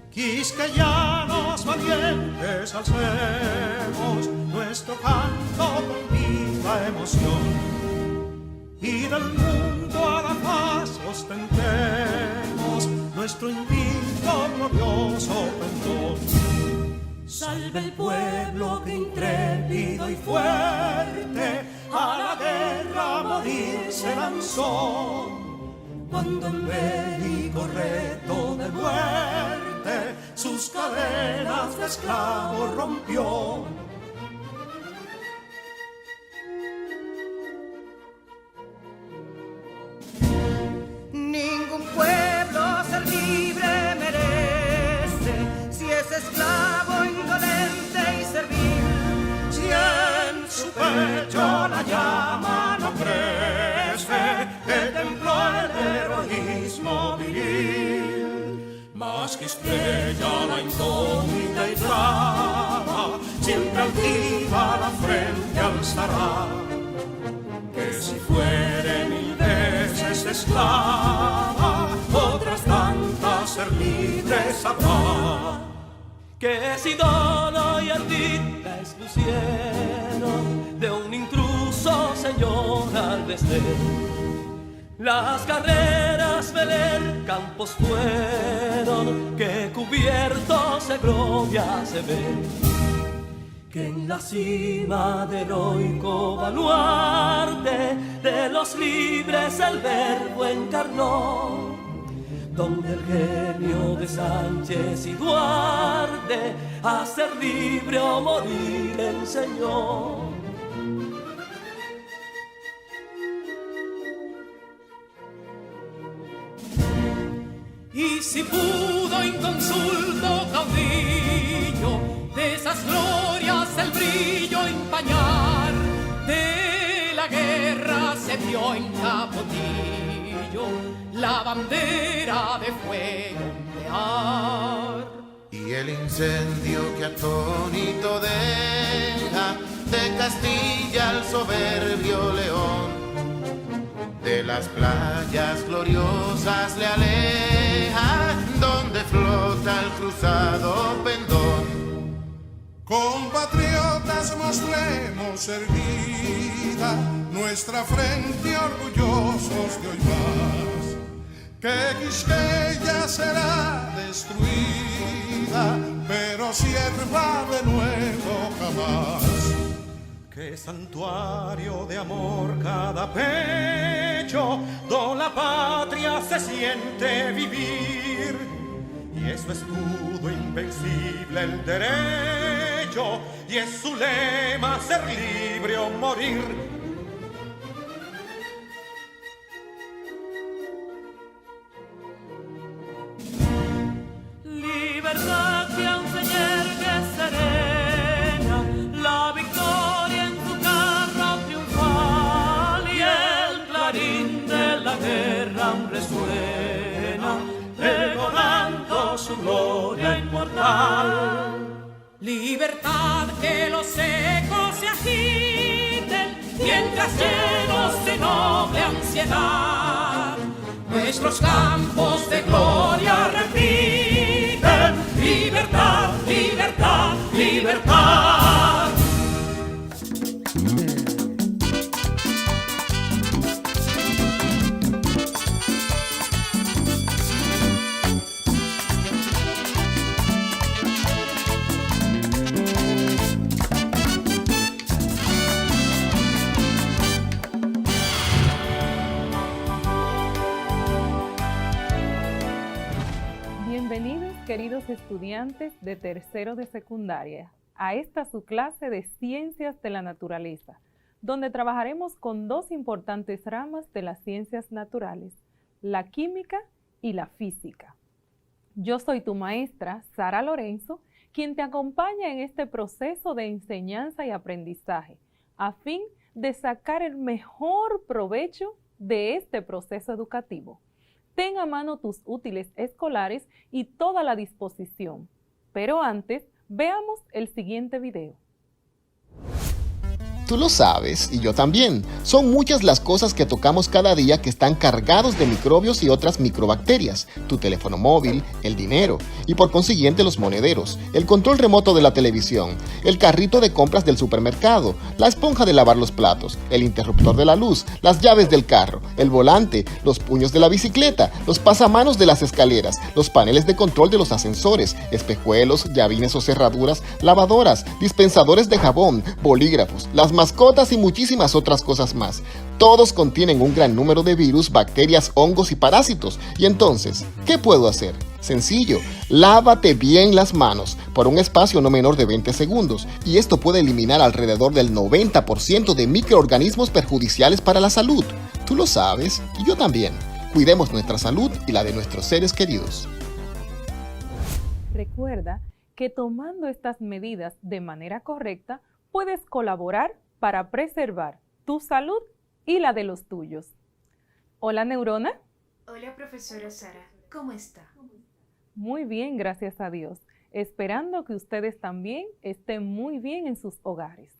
Quisqueyanos valientes alcemos nuestro canto con viva emoción, y del mundo a la paz ostentemos nuestro invicto glorioso pendón. Salve el pueblo que intrépido y fuerte a la guerra a morir se lanzó, cuando en bélico reto de muerte sus cadenas de esclavos rompió. Ningún pueblo ser libre merece si es esclavo, indolente y servil. Si en su pecho la llama no crece, que templó el heroísmo viril, más que estrella la incógnita y brava, siempre altiva la frente alzará, que si fuere mil veces esclava, otras tantas ser libre sabrá. Que si dolor y ardid la expusieron de un intruso señor al desdén, las carreras veler campos fueron que cubiertos de gloria se ven, que en la cima del heroico baluarte de los libres el verbo encarnó, donde el genio de Sánchez y Duarte a ser libre o morir enseñó. Y si pudo inconsulto caudillo de esas glorias el brillo empañar, de la guerra se vio en Capotillo la bandera de fuego ondear. Y el incendio que atónito deja de Castilla al soberbio león, de las playas gloriosas le aleja, donde flota el cruzado pendón. Compatriotas, mostremos erguida nuestra frente orgullosos de hoy más, que Quisqueya será destruida, pero sierva de nuevo jamás. Que santuario de amor cada pecho, do la patria se siente vivir, y es su escudo invencible el derecho, y es su lema ser libre o morir. Libertad que aún se yergue serena, la victoria en su carro triunfal, y el clarín de la guerra aún resuena, recordando su gloria inmortal. Libertad, que los ecos se agiten mientras llenos de noble ansiedad nuestros campos de gloria repiten. Libertad, libertad, libertad. Bienvenidos, queridos estudiantes de tercero de secundaria, a esta su clase de Ciencias de la Naturaleza, donde trabajaremos con dos importantes ramas de las ciencias naturales, la química y la física. Yo soy tu maestra, Sara Lorenzo, quien te acompaña en este proceso de enseñanza y aprendizaje, a fin de sacar el mejor provecho de este proceso educativo. Ten a mano tus útiles escolares y toda la disposición. Pero antes, veamos el siguiente video. Tú lo sabes, y yo también. Son muchas las cosas que tocamos cada día que están cargados de microbios y otras microbacterias. Tu teléfono móvil, el dinero, y por consiguiente los monederos, el control remoto de la televisión, el carrito de compras del supermercado, la esponja de lavar los platos, el interruptor de la luz, las llaves del carro, el volante, los puños de la bicicleta, los pasamanos de las escaleras, los paneles de control de los ascensores, espejuelos, llavines o cerraduras, lavadoras, dispensadores de jabón, bolígrafos, las mascotas y muchísimas otras cosas más. Todos contienen un gran número de virus, bacterias, hongos y parásitos. Y entonces, ¿qué puedo hacer? Sencillo, lávate bien las manos por un espacio no menor de 20 segundos y esto puede eliminar alrededor del 90% de microorganismos perjudiciales para la salud. Tú lo sabes y yo también. Cuidemos nuestra salud y la de nuestros seres queridos. Recuerda que tomando estas medidas de manera correcta, puedes colaborar para preservar tu salud y la de los tuyos. Hola, Neurona. Hola, profesora Sara. ¿Cómo está? Muy bien, gracias a Dios. Esperando que ustedes también estén muy bien en sus hogares.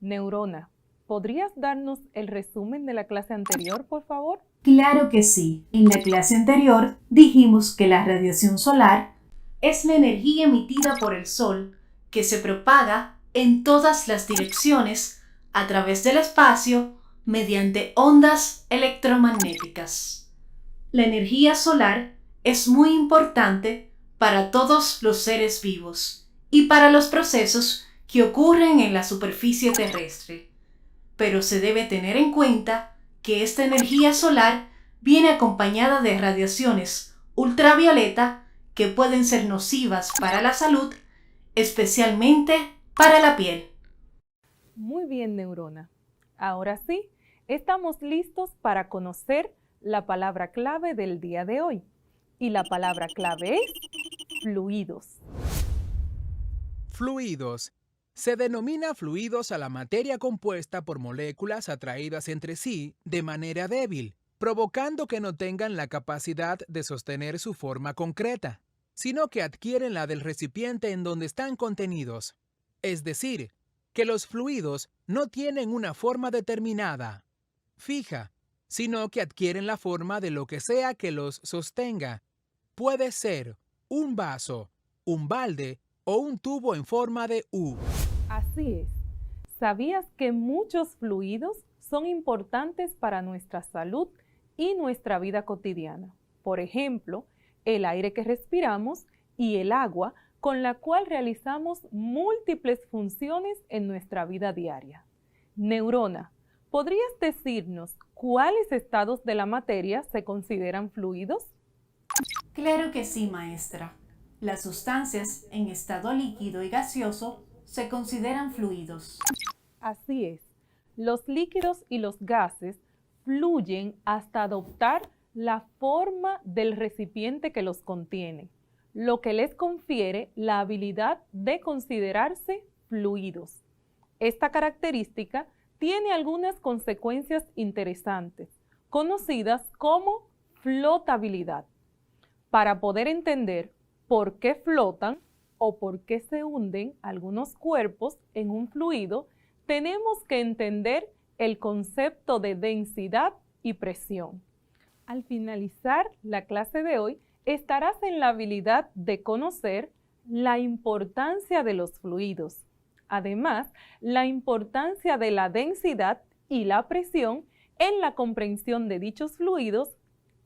Neurona, ¿podrías darnos el resumen de la clase anterior, por favor? Claro que sí. En la clase anterior dijimos que la radiación solar es la energía emitida por el Sol que se propaga en todas las direcciones a través del espacio mediante ondas electromagnéticas. La energía solar es muy importante para todos los seres vivos y para los procesos que ocurren en la superficie terrestre. Pero se debe tener en cuenta que esta energía solar viene acompañada de radiaciones ultravioleta que pueden ser nocivas para la salud, especialmente para la piel. Muy bien, Neurona. Ahora sí, estamos listos para conocer la palabra clave del día de hoy. Y la palabra clave es fluidos. Fluidos. Se denomina fluidos a la materia compuesta por moléculas atraídas entre sí de manera débil, provocando que no tengan la capacidad de sostener su forma concreta, sino que adquieren la del recipiente en donde están contenidos. Es decir, que los fluidos no tienen una forma determinada, fija, sino que adquieren la forma de lo que sea que los sostenga. Puede ser un vaso, un balde o un tubo en forma de U. Así es. ¿Sabías que muchos fluidos son importantes para nuestra salud y nuestra vida cotidiana? Por ejemplo, el aire que respiramos y el agua con la cual realizamos múltiples funciones en nuestra vida diaria. Neurona, ¿podrías decirnos cuáles estados de la materia se consideran fluidos? Claro que sí, maestra. Las sustancias en estado líquido y gaseoso se consideran fluidos. Así es. Los líquidos y los gases fluyen hasta adoptar la forma del recipiente que los contiene, lo que les confiere la habilidad de considerarse fluidos. Esta característica tiene algunas consecuencias interesantes, conocidas como flotabilidad. Para poder entender por qué flotan o por qué se hunden algunos cuerpos en un fluido, tenemos que entender el concepto de densidad y presión. Al finalizar la clase de hoy, estarás en la habilidad de conocer la importancia de los fluidos. Además, la importancia de la densidad y la presión en la comprensión de dichos fluidos.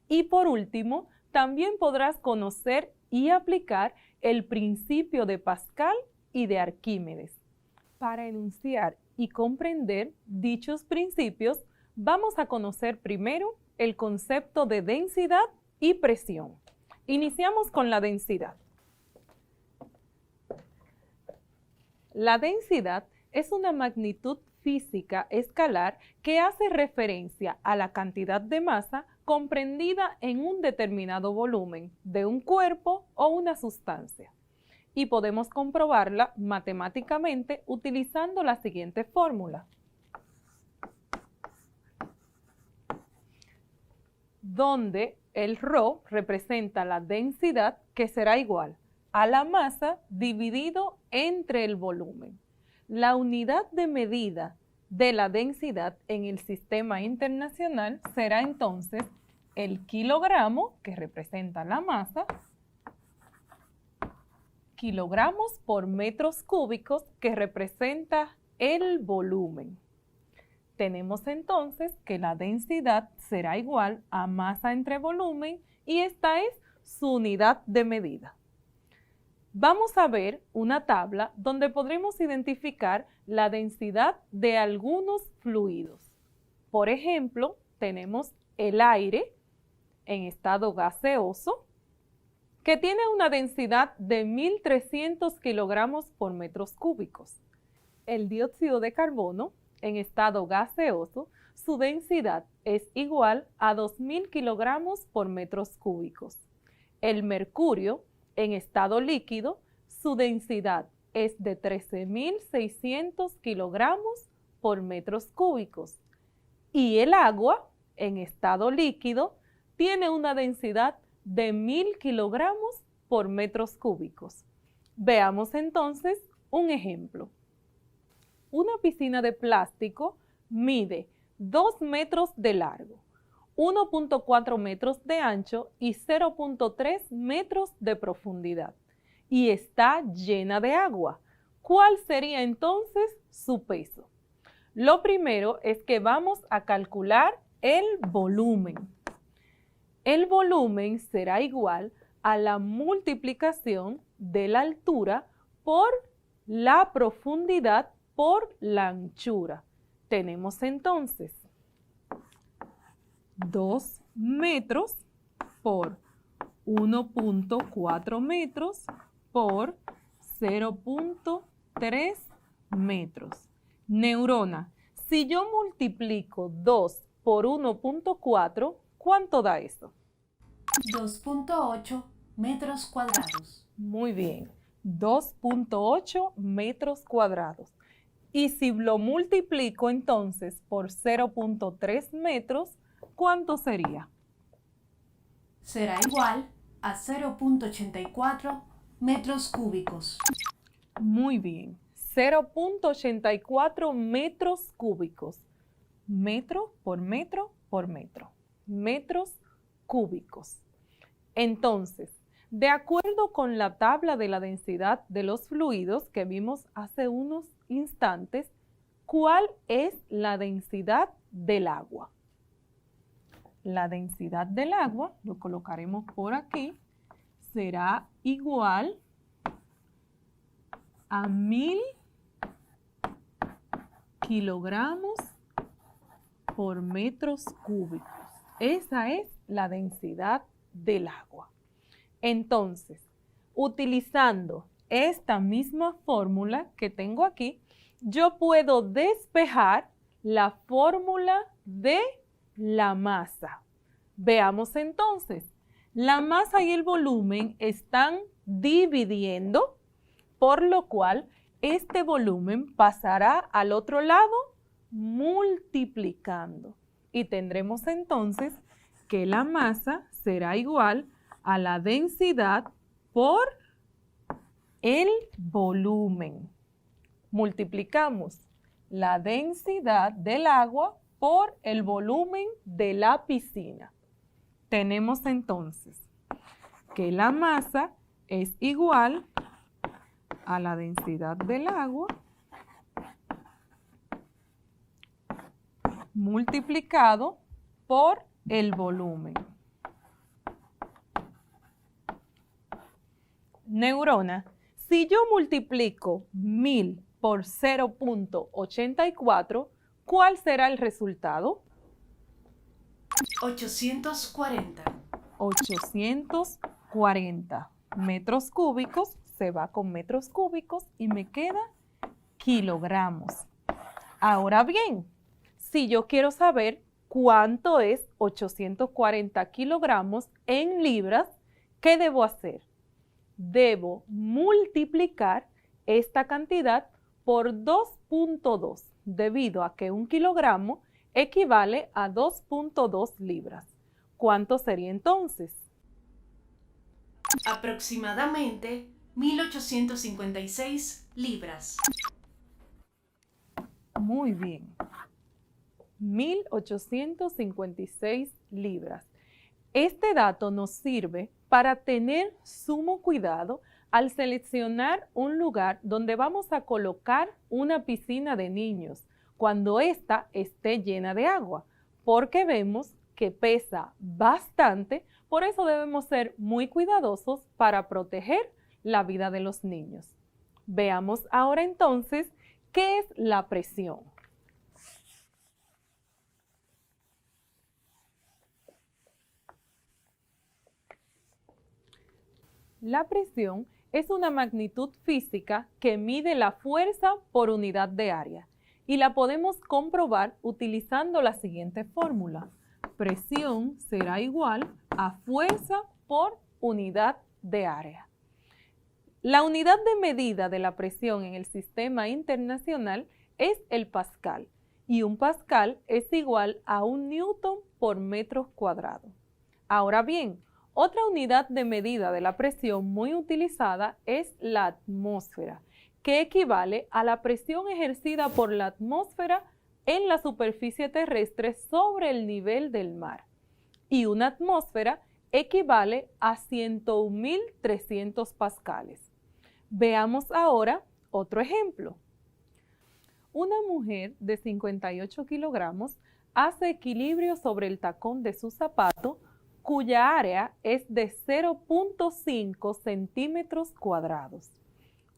Y por último, también podrás conocer y aplicar el principio de Pascal y de Arquímedes. Para enunciar y comprender dichos principios, vamos a conocer primero el concepto de densidad y presión. Iniciamos con la densidad. La densidad es una magnitud física escalar que hace referencia a la cantidad de masa comprendida en un determinado volumen de un cuerpo o una sustancia. Y podemos comprobarla matemáticamente utilizando la siguiente fórmula, donde el ρ representa la densidad, que será igual a la masa dividido entre el volumen. La unidad de medida de la densidad en el sistema internacional será entonces el kilogramo, que representa la masa, kilogramos por metros cúbicos, que representa el volumen. Tenemos entonces que la densidad será igual a masa entre volumen y esta es su unidad de medida. Vamos a ver una tabla donde podremos identificar la densidad de algunos fluidos. Por ejemplo, tenemos el aire en estado gaseoso, que tiene una densidad de 1.300 kilogramos por metros cúbicos. El dióxido de carbono en estado gaseoso, su densidad es igual a 2.000 kilogramos por metros cúbicos. El mercurio en estado líquido, su densidad es de 13.600 kilogramos por metros cúbicos. Y el agua en estado líquido tiene una densidad de 1.000 kilogramos por metros cúbicos. Veamos entonces un ejemplo. Una piscina de plástico mide 2 metros de largo, 1.4 metros de ancho y 0.3 metros de profundidad y está llena de agua. ¿Cuál sería entonces su peso? Lo primero es que vamos a calcular el volumen. El volumen será igual a la multiplicación de la altura por la profundidad por la anchura. Tenemos entonces 2 metros por 1.4 metros por 0.3 metros. Neurona, si yo multiplico 2 por 1.4, ¿cuánto da eso? 2.8 metros cuadrados. Muy bien, 2.8 metros cuadrados. Y si lo multiplico entonces por 0.3 metros, ¿cuánto sería? Será igual a 0.84 metros cúbicos. Muy bien, 0.84 metros cúbicos. Metro por metro por metro. Metros cúbicos. Entonces, de acuerdo con la tabla de la densidad de los fluidos que vimos hace unos instantes, ¿cuál es la densidad del agua? La densidad del agua, lo colocaremos por aquí, será igual a 1.000 kilogramos por metros cúbicos. Esa es la densidad del agua. Entonces, utilizando esta misma fórmula que tengo aquí, yo puedo despejar la fórmula de la masa. Veamos entonces, la masa y el volumen están dividiendo, por lo cual este volumen pasará al otro lado multiplicando. Y tendremos entonces que la masa será igual a la densidad por el volumen. Multiplicamos la densidad del agua por el volumen de la piscina. Tenemos entonces que la masa es igual a la densidad del agua multiplicado por el volumen. Neurona, si yo multiplico 1.000 por 0.84, ¿cuál será el resultado? 840. 840 metros cúbicos, se va con metros cúbicos y me queda kilogramos. Ahora bien, si yo quiero saber cuánto es 840 kilogramos en libras, ¿qué debo hacer? Debo multiplicar esta cantidad por 2.2, debido a que 1 kilogramo equivale a 2.2 libras. ¿Cuánto sería entonces? Aproximadamente 1.856 libras. Muy bien. 1.856 libras. Este dato nos sirve para tener sumo cuidado al seleccionar un lugar donde vamos a colocar una piscina de niños cuando ésta esté llena de agua, porque vemos que pesa bastante, por eso debemos ser muy cuidadosos para proteger la vida de los niños. Veamos ahora entonces qué es la presión. La presión es una magnitud física que mide la fuerza por unidad de área y la podemos comprobar utilizando la siguiente fórmula. Presión será igual a fuerza por unidad de área. La unidad de medida de la presión en el sistema internacional es el pascal y un pascal es igual a 1 newton por metro cuadrado. Ahora bien, otra unidad de medida de la presión muy utilizada es la atmósfera, que equivale a la presión ejercida por la atmósfera en la superficie terrestre sobre el nivel del mar. Y una atmósfera equivale a 101.300 pascales. Veamos ahora otro ejemplo. Una mujer de 58 kilogramos hace equilibrio sobre el tacón de su zapato, cuya área es de 0.5 centímetros cuadrados.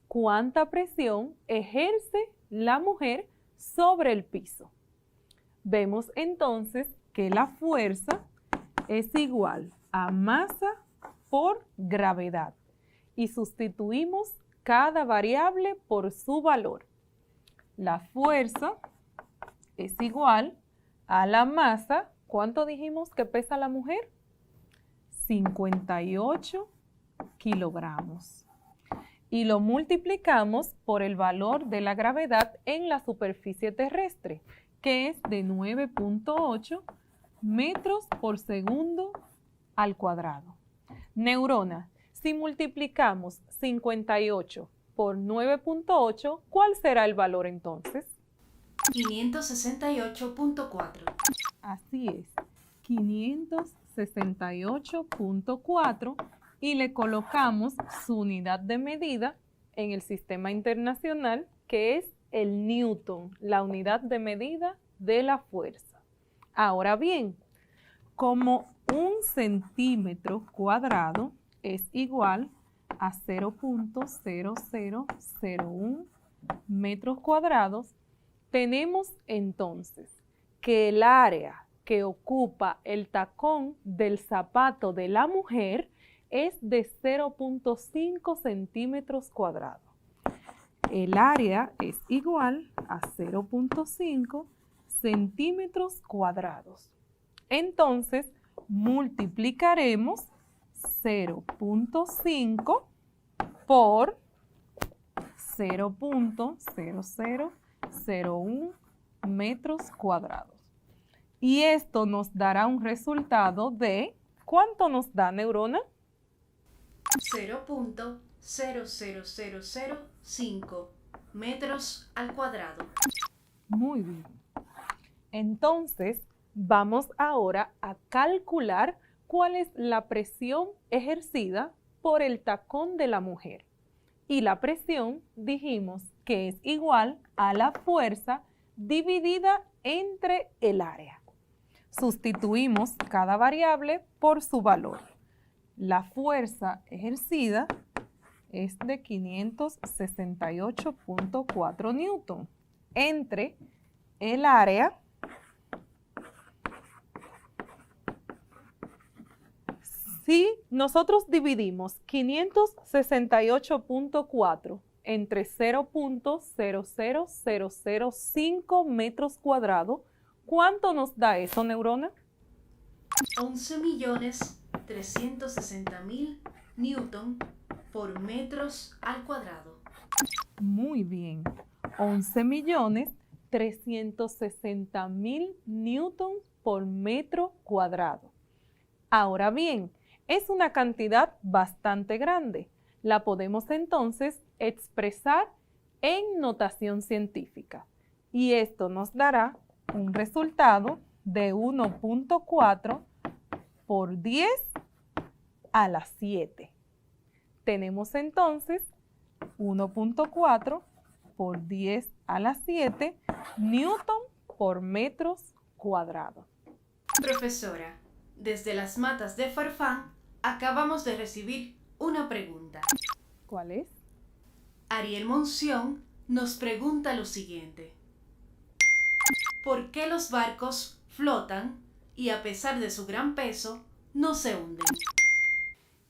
¿Cuánta presión ejerce la mujer sobre el piso? Vemos entonces que la fuerza es igual a masa por gravedad y sustituimos cada variable por su valor. La fuerza es igual a la masa. ¿Cuánto dijimos que pesa la mujer? 58 kilogramos. Y lo multiplicamos por el valor de la gravedad en la superficie terrestre, que es de 9.8 metros por segundo al cuadrado. Neurona, si multiplicamos 58 por 9.8, ¿cuál será el valor entonces? 568.4. Así es, 568.4, y le colocamos su unidad de medida en el sistema internacional, que es el newton, la unidad de medida de la fuerza. Ahora bien, como 1 centímetro cuadrado es igual a 0.0001 metros cuadrados, tenemos entonces que el área que ocupa el tacón del zapato de la mujer es de 0.5 centímetros cuadrados. El área es igual a 0.5 centímetros cuadrados. Entonces, multiplicaremos 0.5 por 0.0001 metros cuadrados. Y esto nos dará un resultado de, ¿cuánto nos da, Neurona? 0.00005 metros al cuadrado. Muy bien. Entonces, vamos ahora a calcular cuál es la presión ejercida por el tacón de la mujer. Y la presión dijimos que es igual a la fuerza dividida entre el área. Sustituimos cada variable por su valor. La fuerza ejercida es de 568.4 newton entre el área Si nosotros dividimos 568.4 entre 0.00005 metros cuadrados, ¿cuánto nos da eso, Neurona? 11.360.000 newton por metros al cuadrado. Muy bien, 11.360.000 newton por metro cuadrado. Ahora bien, es una cantidad bastante grande. La podemos entonces expresar en notación científica. y esto nos dará un resultado de 1.4 por 10 a la 7. Tenemos entonces 1.4 por 10 a la 7 newton por metros cuadrados. Profesora, desde las matas de Farfán acabamos de recibir una pregunta. ¿Cuál es? Ariel Monción nos pregunta lo siguiente. ¿Por qué los barcos flotan y a pesar de su gran peso no se hunden?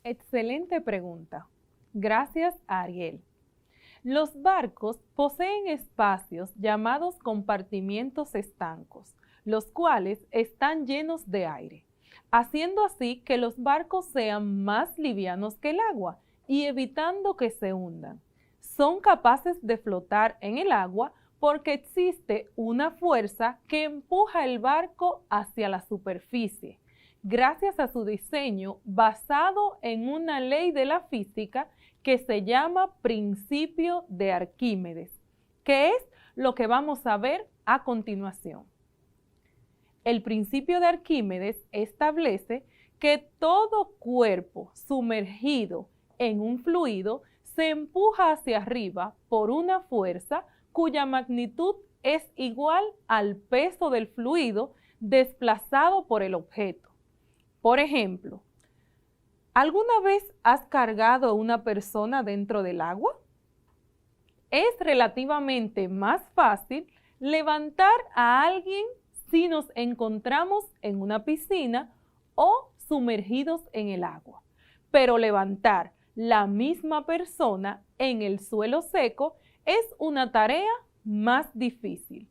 Excelente pregunta. Gracias, Ariel. Los barcos poseen espacios llamados compartimientos estancos, los cuales están llenos de aire, haciendo así que los barcos sean más livianos que el agua y evitando que se hundan. Son capaces de flotar en el agua porque existe una fuerza que empuja el barco hacia la superficie, gracias a su diseño basado en una ley de la física que se llama Principio de Arquímedes, que es lo que vamos a ver a continuación. El Principio de Arquímedes establece que todo cuerpo sumergido en un fluido se empuja hacia arriba por una fuerza cuya magnitud es igual al peso del fluido desplazado por el objeto. Por ejemplo, ¿alguna vez has cargado a una persona dentro del agua? Es relativamente más fácil levantar a alguien si nos encontramos en una piscina o sumergidos en el agua, pero levantar la misma persona en el suelo seco es una tarea más difícil.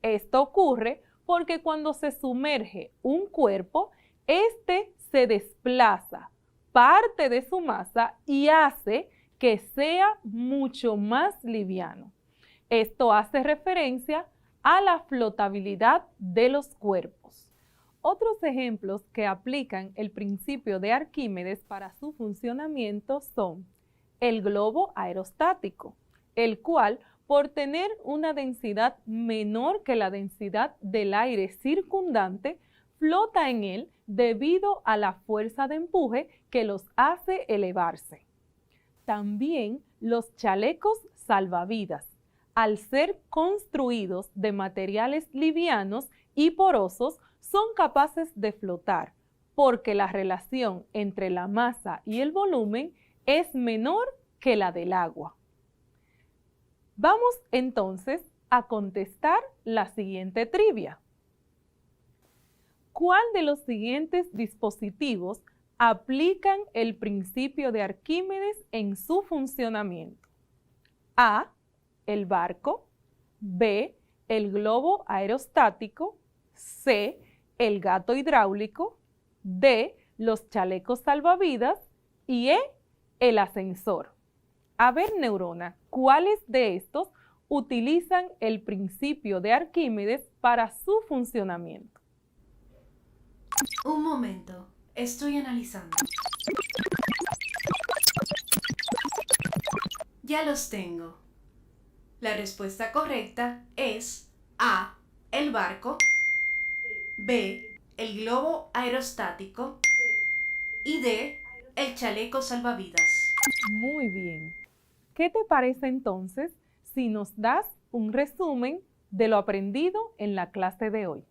Esto ocurre porque cuando se sumerge un cuerpo, este se desplaza parte de su masa y hace que sea mucho más liviano. Esto hace referencia a la flotabilidad de los cuerpos. Otros ejemplos que aplican el principio de Arquímedes para su funcionamiento son el globo aerostático, el cual, por tener una densidad menor que la densidad del aire circundante, flota en él debido a la fuerza de empuje que los hace elevarse. También los chalecos salvavidas, al ser construidos de materiales livianos y porosos, son capaces de flotar porque la relación entre la masa y el volumen es menor que la del agua. Vamos entonces a contestar la siguiente trivia. ¿Cuál de los siguientes dispositivos aplican el principio de Arquímedes en su funcionamiento? A, el barco. B, el globo aerostático. C, el gato hidráulico. D, los chalecos salvavidas. Y E, el ascensor. A ver, neurona, ¿cuáles de estos utilizan el principio de Arquímedes para su funcionamiento? Un momento, estoy analizando. Ya los tengo. La respuesta correcta es A, el barco, B, el globo aerostático y D, el chaleco salvavidas. Muy bien. ¿Qué te parece entonces si nos das un resumen de lo aprendido en la clase de hoy?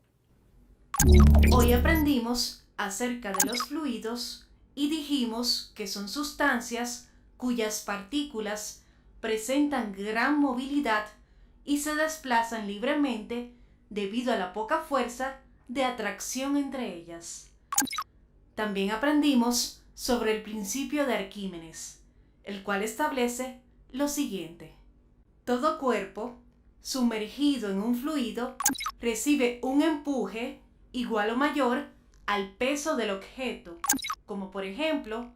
Hoy aprendimos acerca de los fluidos y dijimos que son sustancias cuyas partículas presentan gran movilidad y se desplazan libremente debido a la poca fuerza de atracción entre ellas. También aprendimos sobre el principio de Arquímedes, el cual establece lo siguiente. Todo cuerpo sumergido en un fluido recibe un empuje igual o mayor al peso del objeto, como por ejemplo,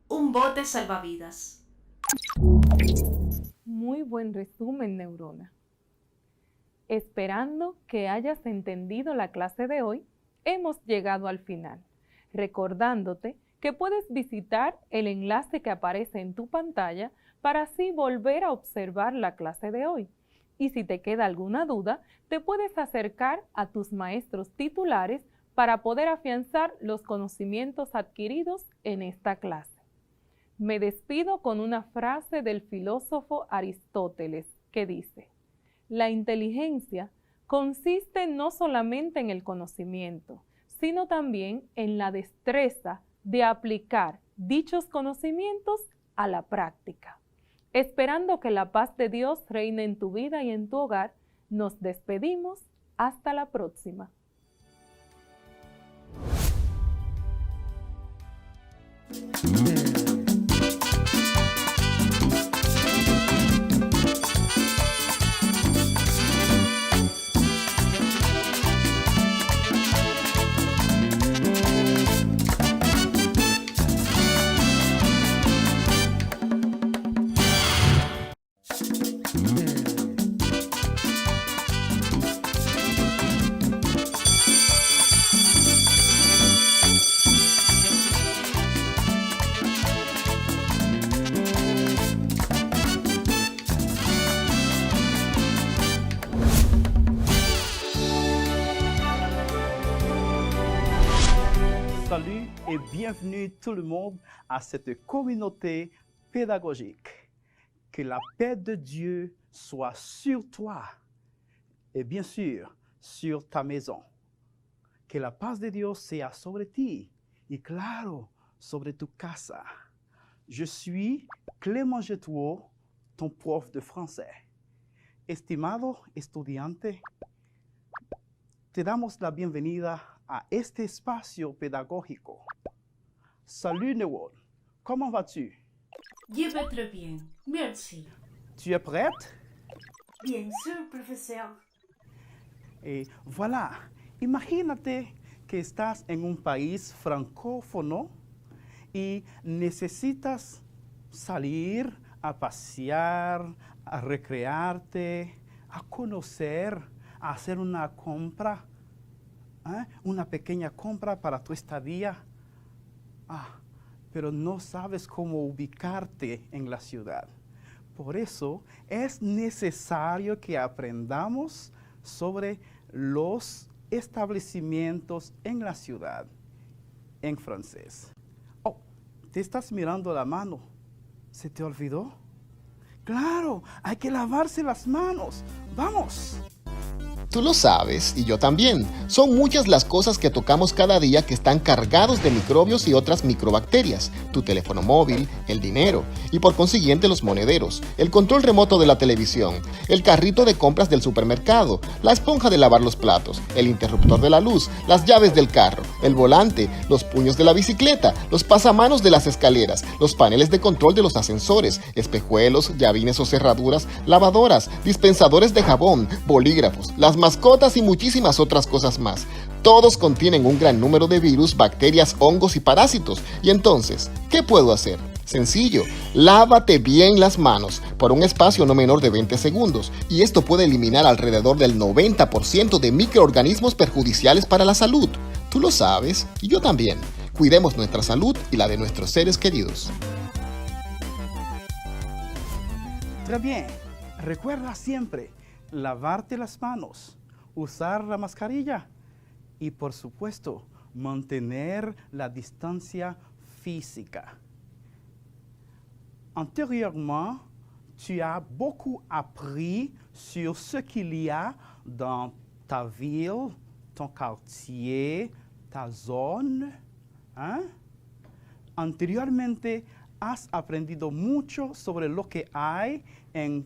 un bote salvavidas. Muy buen resumen, neurona. Esperando que hayas entendido la clase de hoy, hemos llegado al final, recordándote que puedes visitar el enlace que aparece en tu pantalla para así volver a observar la clase de hoy. Y si te queda alguna duda, te puedes acercar a tus maestros titulares para poder afianzar los conocimientos adquiridos en esta clase. Me despido con una frase del filósofo Aristóteles que dice: la inteligencia consiste no solamente en el conocimiento, sino también en la destreza de aplicar dichos conocimientos a la práctica. Esperando que la paz de Dios reine en tu vida y en tu hogar, nos despedimos. Hasta la próxima. Salut et bienvenue tout le monde à cette communauté pédagogique. Que la paix de Dieu soit sur toi et bien sûr sur ta maison. Que la paz de Dios sea sobre ti y claro, sobre tu casa. Je suis Clément Jetuo, ton prof de français. Estimado estudiante, te damos la bienvenida a este espacio pedagógico. Salut Newell, comment vas-tu? Je vais très bien, merci. Tu es prête? Bien sûr, profesor. Et voilà, imagínate que estás en un país francófono y necesitas salir a pasear, a recrearte, a conocer, a hacer una compra, una pequeña compra para tu estadía. Pero no sabes cómo ubicarte en la ciudad. Por eso es necesario que aprendamos sobre los establecimientos en la ciudad en francés. Oh, te estás mirando la mano. ¿Se te olvidó? Claro, hay que lavarse las manos. ¡Vamos! Tú lo sabes, y yo también. Son muchas las cosas que tocamos cada día que están cargados de microbios y otras microbacterias. Tu teléfono móvil, el dinero, y por consiguiente los monederos, el control remoto de la televisión, el carrito de compras del supermercado, la esponja de lavar los platos, el interruptor de la luz, las llaves del carro, el volante, los puños de la bicicleta, los pasamanos de las escaleras, los paneles de control de los ascensores, espejuelos, llavines o cerraduras, lavadoras, dispensadores de jabón, bolígrafos, las mascotas y muchísimas otras cosas más. Todos contienen un gran número de virus, bacterias, hongos y parásitos. Y entonces, ¿qué puedo hacer? Sencillo, lávate bien las manos por un espacio no menor de 20 segundos y esto puede eliminar alrededor del 90% de microorganismos perjudiciales para la salud. Tú lo sabes y yo también. Cuidemos nuestra salud y la de nuestros seres queridos. Très bien. Recuerda siempre lavarte las manos, usar la mascarilla y, por supuesto, mantener la distancia física. Antérieurement, tu as beaucoup appris sur ce qu'il y a dans ta ville, ton quartier, ta zone. Anteriormente, has aprendido mucho sobre lo que hay en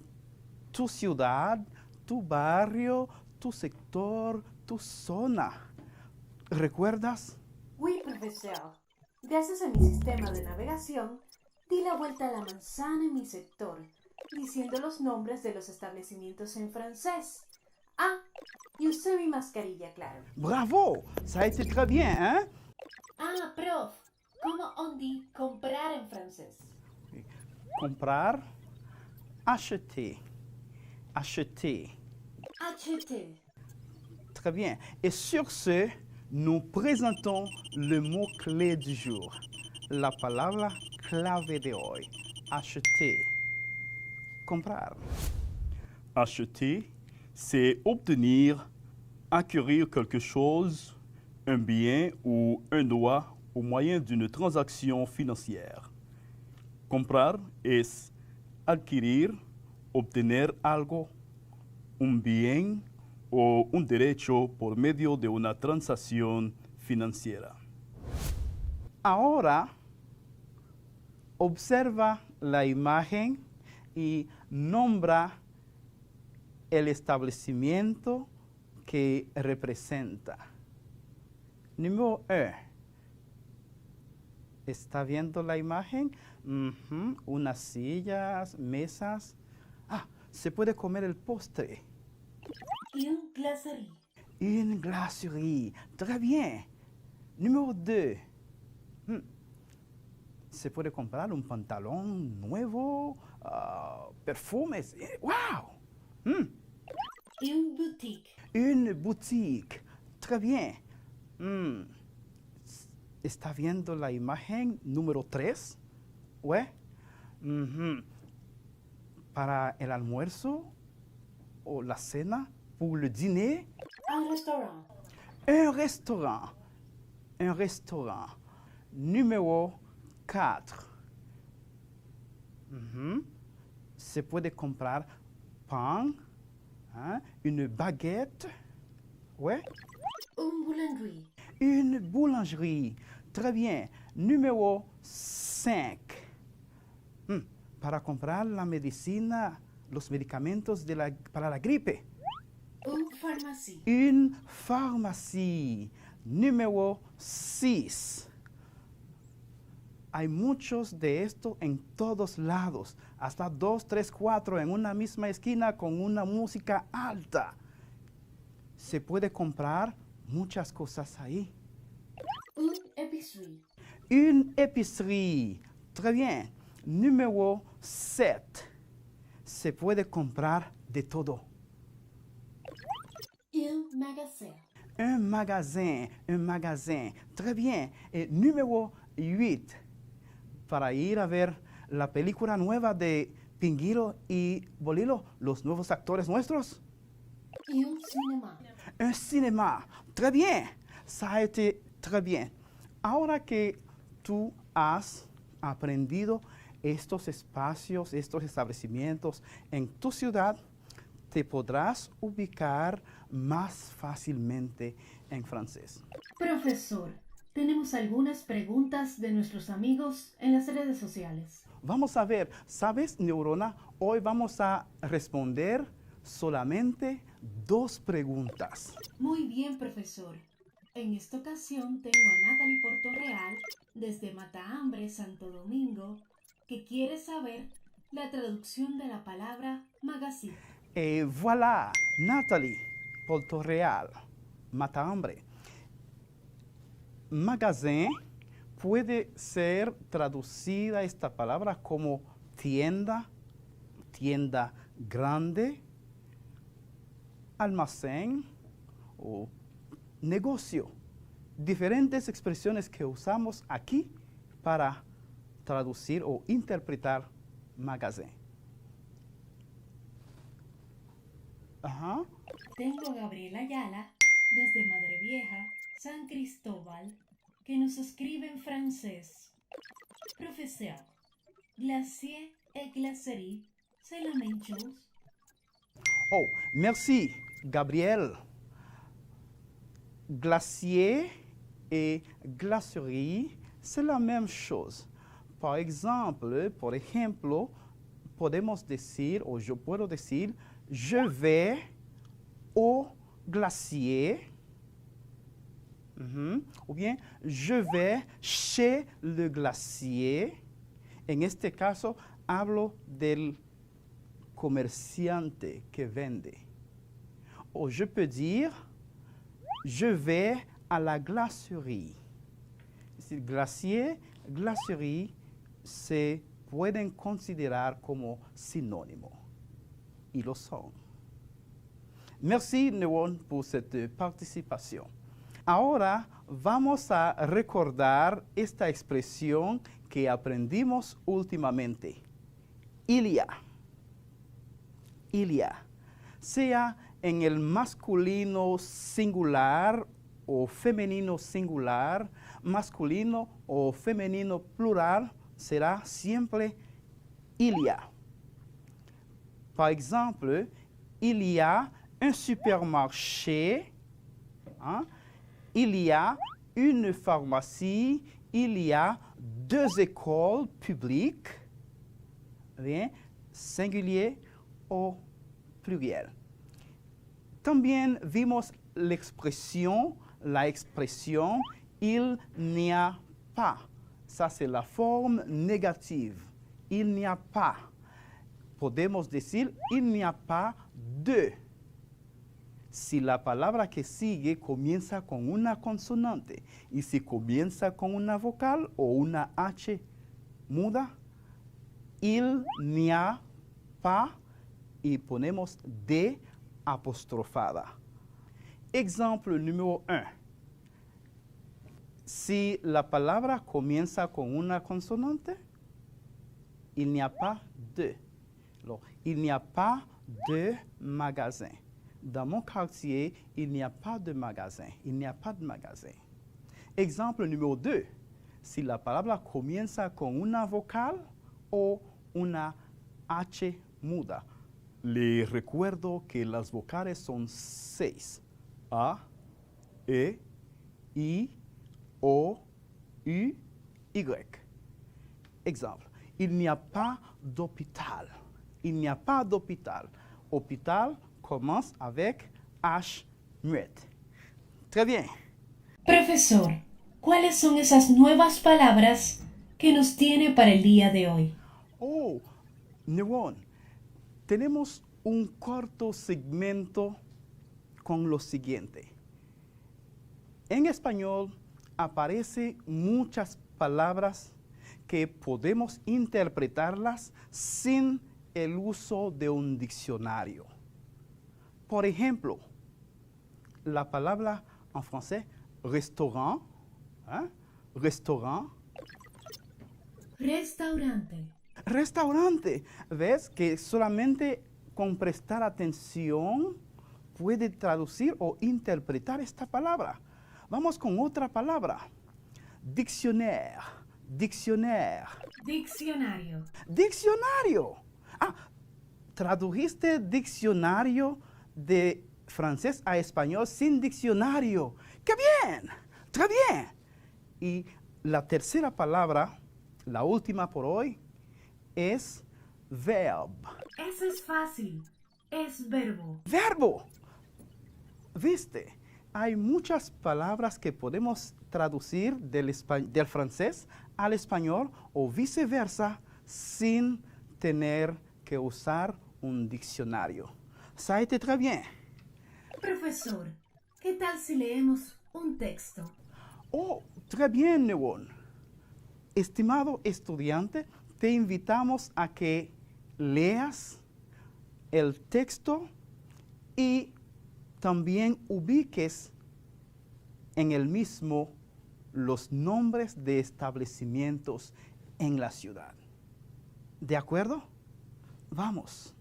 tu ciudad, tu barrio, tu sector, tu zona. ¿Recuerdas? Oui, profesor. Gracias a mi sistema de navegación, di la vuelta a la manzana en mi sector, diciendo los nombres de los establecimientos en francés. Y usé mi mascarilla, claro. Bravo! Ça a été très bien, hein? Prof, ¿cómo on dit comprar en francés? Comprar, acheter. Acheter. Acheter. Très bien. Et sur ce, nous présentons le mot-clé du jour. La palabra clave de hoy. Acheter. Comprar. Acheter, c'est obtenir, acquérir quelque chose, un bien ou un droit au moyen d'une transaction financière. Comprar es adquirir, obtener algo, un bien o un derecho por medio de una transacción financiera. Ahora, observa la imagen y nombra el establecimiento que representa. Número 1. ¿Está viendo la imagen? Unas sillas, mesas. Ah, se puede comer el postre. Une glacerie. Une glacerie. Très bien. Número 2. Se puede comprar un pantalón nuevo, perfumes. ¡Wow! Une boutique. Une boutique. Très bien. ¿Está viendo la imagen número 3? ¿Ouais? Para el almuerzo o la cena, pour le dîner. Un restaurant. Un restaurant. Un restaurant. Numéro 4. Se puede comprar pan, une baguette. Ouais? Une boulangerie. Une boulangerie. Très bien. Numéro 5. Para comprar la medicina, los medicamentos para la gripe. Une pharmacie. Une pharmacie. Número 6. Hay muchos de estos en todos lados, hasta 2, 3, 4 en una misma esquina con una música alta. Se puede comprar muchas cosas ahí. Une épicerie. Une épicerie. Très bien. Numéro 7. Se puede comprar de todo. Un magasin. Un magasin. Un magasin. Très bien. Numéro 8. Para ir a ver la película nueva de Pinguilo y Bolilo, los nuevos actores nuestros. Un cinéma. Un cinéma. Très bien. Ça a été très bien. Ahora que tú has aprendido estos espacios, estos establecimientos en tu ciudad, te podrás ubicar más fácilmente en francés. Profesor, tenemos algunas preguntas de nuestros amigos en las redes sociales. Vamos a ver, ¿sabes, Neurona? Hoy vamos a responder solamente 2 preguntas. Muy bien, profesor. En esta ocasión tengo a Natalie Portorreal, desde Matahambre, Santo Domingo, que quiere saber la traducción de la palabra magazine. Et voilà, Natalie Portorreal, Matahambre. Magazine puede ser traducida esta palabra como tienda, tienda grande, almacén o negocio. Diferentes expresiones que usamos aquí para traducir o interpretar magazine. Ajá. Tengo a Gabriela Ayala, desde Madre Vieja, San Cristóbal, que nos escribe en francés. Profesor, glacier et glacerie, c'est la même chose? Oh, merci, Gabriel. Glacier et glacerie, c'est la même chose. Por ejemplo, podemos decir, o yo puedo decir, je vais au glacier. O bien, je vais chez le glacier. En este caso, hablo del comerciante que vende. O je peux dire, je vais à la glacerie. Es decir, glacier, glacerie se pueden considerar como sinónimo. Y lo son. Merci, Neon, por cette participación. Ahora vamos a recordar esta expresión que aprendimos últimamente. Il y a. sea en el masculino singular o femenino singular, masculino o femenino plural, será siempre il y a. Par exemple, il y a un supermarché, hein? Il y a une pharmacie, il y a 2 écoles publiques, bien, singulier o pluriel. También vimos la expresión il n'y a pas. Ça, c'est la forme négative. Il n'y a pas. Podemos decir il n'y a pas de. Si la palabra que sigue comienza con una consonante y si comienza con una vocal o una H muda, il n'y a pas y ponemos de apostrofada. Exemple numéro 1. Si la palabra comienza con una consonante, il n'y a pas de. Alors, il n'y a pas de magasin. Dans mon quartier, il n'y a pas de magasin. Il n'y a pas de magasin. Exemple numéro 2. Si la palabra comienza con una vocal o una H muda. Les recuerdo que las vocales son 6. A, E, I, O, U, Y. Exemple. Il n'y a pas d'hôpital. Il n'y a pas d'hôpital. Hôpital commence avec H muette. Très bien. Profesor, ¿cuáles son esas nuevas palabras que nos tiene para el día de hoy? Oh, Neron, tenemos un corto segmento con lo siguiente. En español aparecen muchas palabras que podemos interpretarlas sin el uso de un diccionario. Por ejemplo, la palabra en français restaurant, ¿eh? Restaurant. Restaurante. Restaurante. ¿Ves que solamente con prestar atención puede traducir o interpretar esta palabra? Vamos con otra palabra. Dictionnaire. Dictionnaire. Diccionario. Diccionario. Ah, tradujiste diccionario de francés a español sin diccionario. ¡Qué bien! ¡Qué bien! Y la tercera palabra, la última por hoy, es verb. Eso es fácil. Es verbo. Verbo. ¿Viste? Hay muchas palabras que podemos traducir del francés al español o viceversa sin tener que usar un diccionario. Ça a été très bien. Profesor, ¿qué tal si leemos un texto? Oh, très bien, Neron. Estimado estudiante, te invitamos a que leas el texto y también ubiques en el mismo los nombres de establecimientos en la ciudad. ¿De acuerdo? Vamos.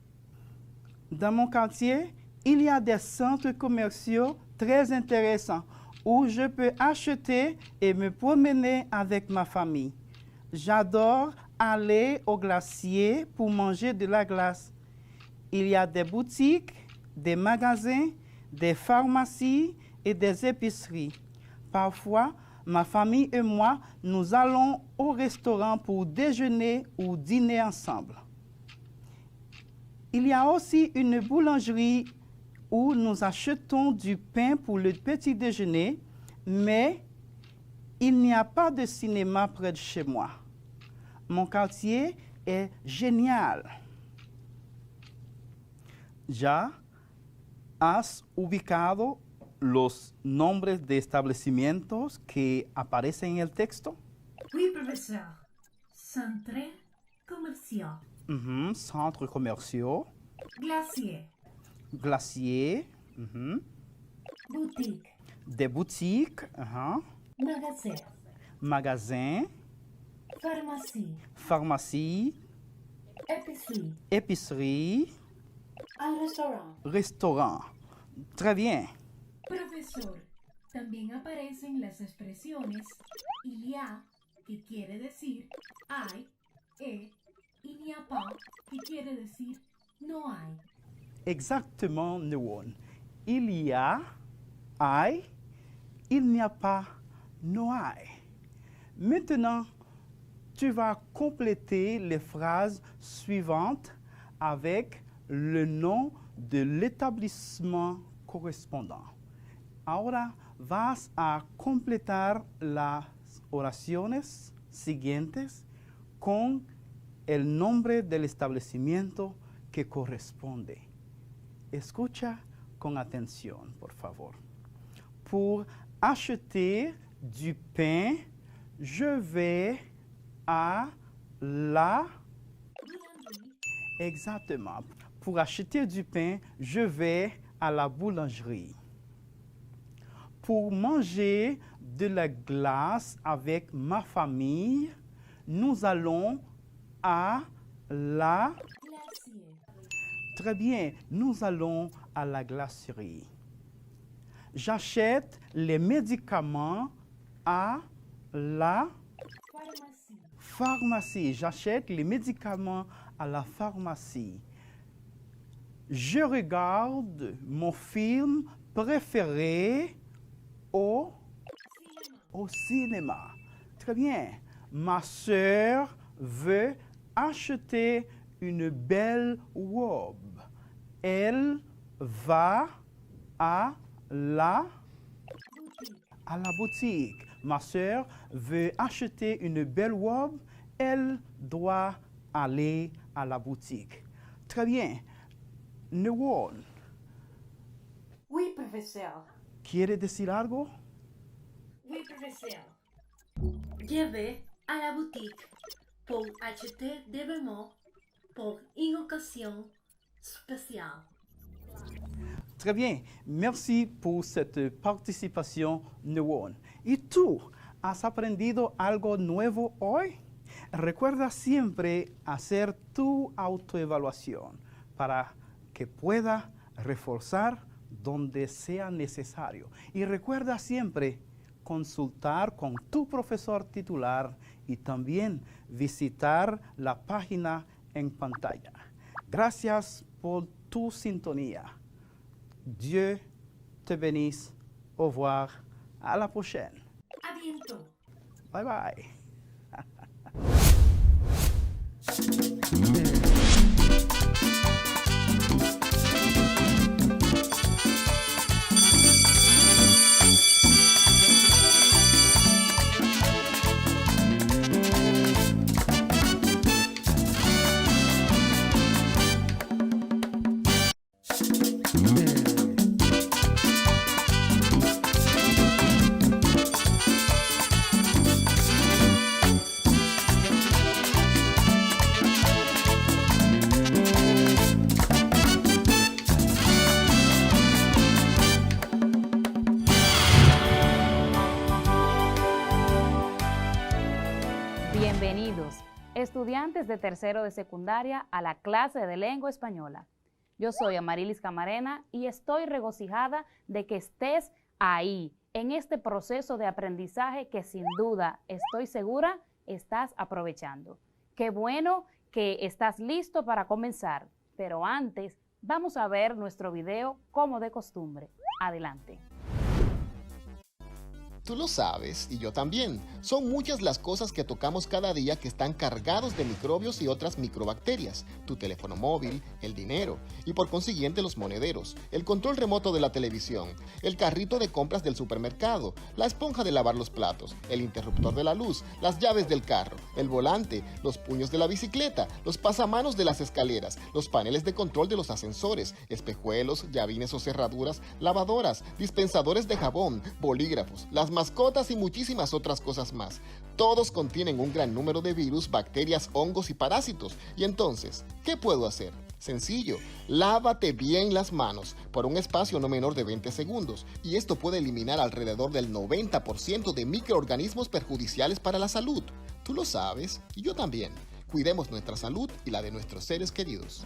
Dans mon quartier, il y a des centres commerciaux très intéressants où je peux acheter et me promener avec ma famille. J'adore aller au glacier pour manger de la glace. Il y a des boutiques, des magasins, des pharmacies et des épiceries. Parfois, ma famille et moi, nous allons au restaurant pour déjeuner ou dîner ensemble. Il y a aussi une boulangerie où nous achetons du pain pour le petit déjeuner, mais il n'y a pas de cinéma près de chez moi. Mon quartier est génial. ¿Ya has ubicado los nombres de establecimientos que aparecen en el texto? Oui, professeur. Centre commercial. Centres commerciaux. Glacier. Glacier. Boutique. Des boutiques. Magasin. Magasin. Pharmacie. Pharmacie. Épicerie. Épicerie. Al restaurant. Restaurant. Très bien. Profesor, también aparecen las expresiones il y a, que quiere decir hay, et il n'y a pas, que quiere decir no hay. Exactement, Newon. Il y a, hay, il n'y a pas, no hay. Maintenant, tu vas compléter les phrases suivantes avec le nom de l'établissement correspondant. Ahora vas a completar las oraciones siguientes con el nombre del establecimiento que corresponde. Escucha con atención, por favor. Pour acheter du pain, je vais à la... Exactement. Pour acheter du pain, je vais à la boulangerie. Pour manger de la glace avec ma famille, nous allons à la... Très bien, nous allons à la glacerie. J'achète les médicaments à la pharmacie. J'achète les médicaments à la pharmacie. Je regarde mon film préféré au cinéma. Très bien. Ma sœur veut acheter une belle robe. Elle va à la boutique. Ma sœur veut acheter une belle robe. Elle doit aller à la boutique. Très bien. Newon. Oui, professeur. ¿Quiere decir algo? Oui, professeur. Je vais à la boutique pour acheter des vêtements pour une occasion spéciale. Très bien. Merci por cette participation, Newon. ¿Y tú has aprendido algo nuevo hoy? Recuerda siempre hacer tu autoevaluación para que pueda reforzar donde sea necesario. Y recuerda siempre consultar con tu profesor titular y también visitar la página en pantalla. Gracias por tu sintonía. Dieu te bénisse. Au revoir. À la prochaine. À bientôt. Bye bye. Bienvenidos, estudiantes de tercero de secundaria, a la clase de lengua española. Yo soy Amarilis Camarena y estoy regocijada de que estés ahí, en este proceso de aprendizaje que sin duda, estoy segura, estás aprovechando. Qué bueno que estás listo para comenzar, pero antes vamos a ver nuestro video como de costumbre. Adelante. Tú lo sabes, y yo también. Son muchas las cosas que tocamos cada día que están cargados de microbios y otras microbacterias. Tu teléfono móvil, el dinero, y por consiguiente los monederos, el control remoto de la televisión, el carrito de compras del supermercado, la esponja de lavar los platos, el interruptor de la luz, las llaves del carro, el volante, los puños de la bicicleta, los pasamanos de las escaleras, los paneles de control de los ascensores, espejuelos, llavines o cerraduras, lavadoras, dispensadores de jabón, bolígrafos, las mascotas y muchísimas otras cosas más. Todos contienen un gran número de virus, bacterias, hongos y parásitos. Y entonces, ¿qué puedo hacer? Sencillo, lávate bien las manos por un espacio no menor de 20 segundos y esto puede eliminar alrededor del 90% de microorganismos perjudiciales para la salud. Tú lo sabes y yo también. Cuidemos nuestra salud y la de nuestros seres queridos.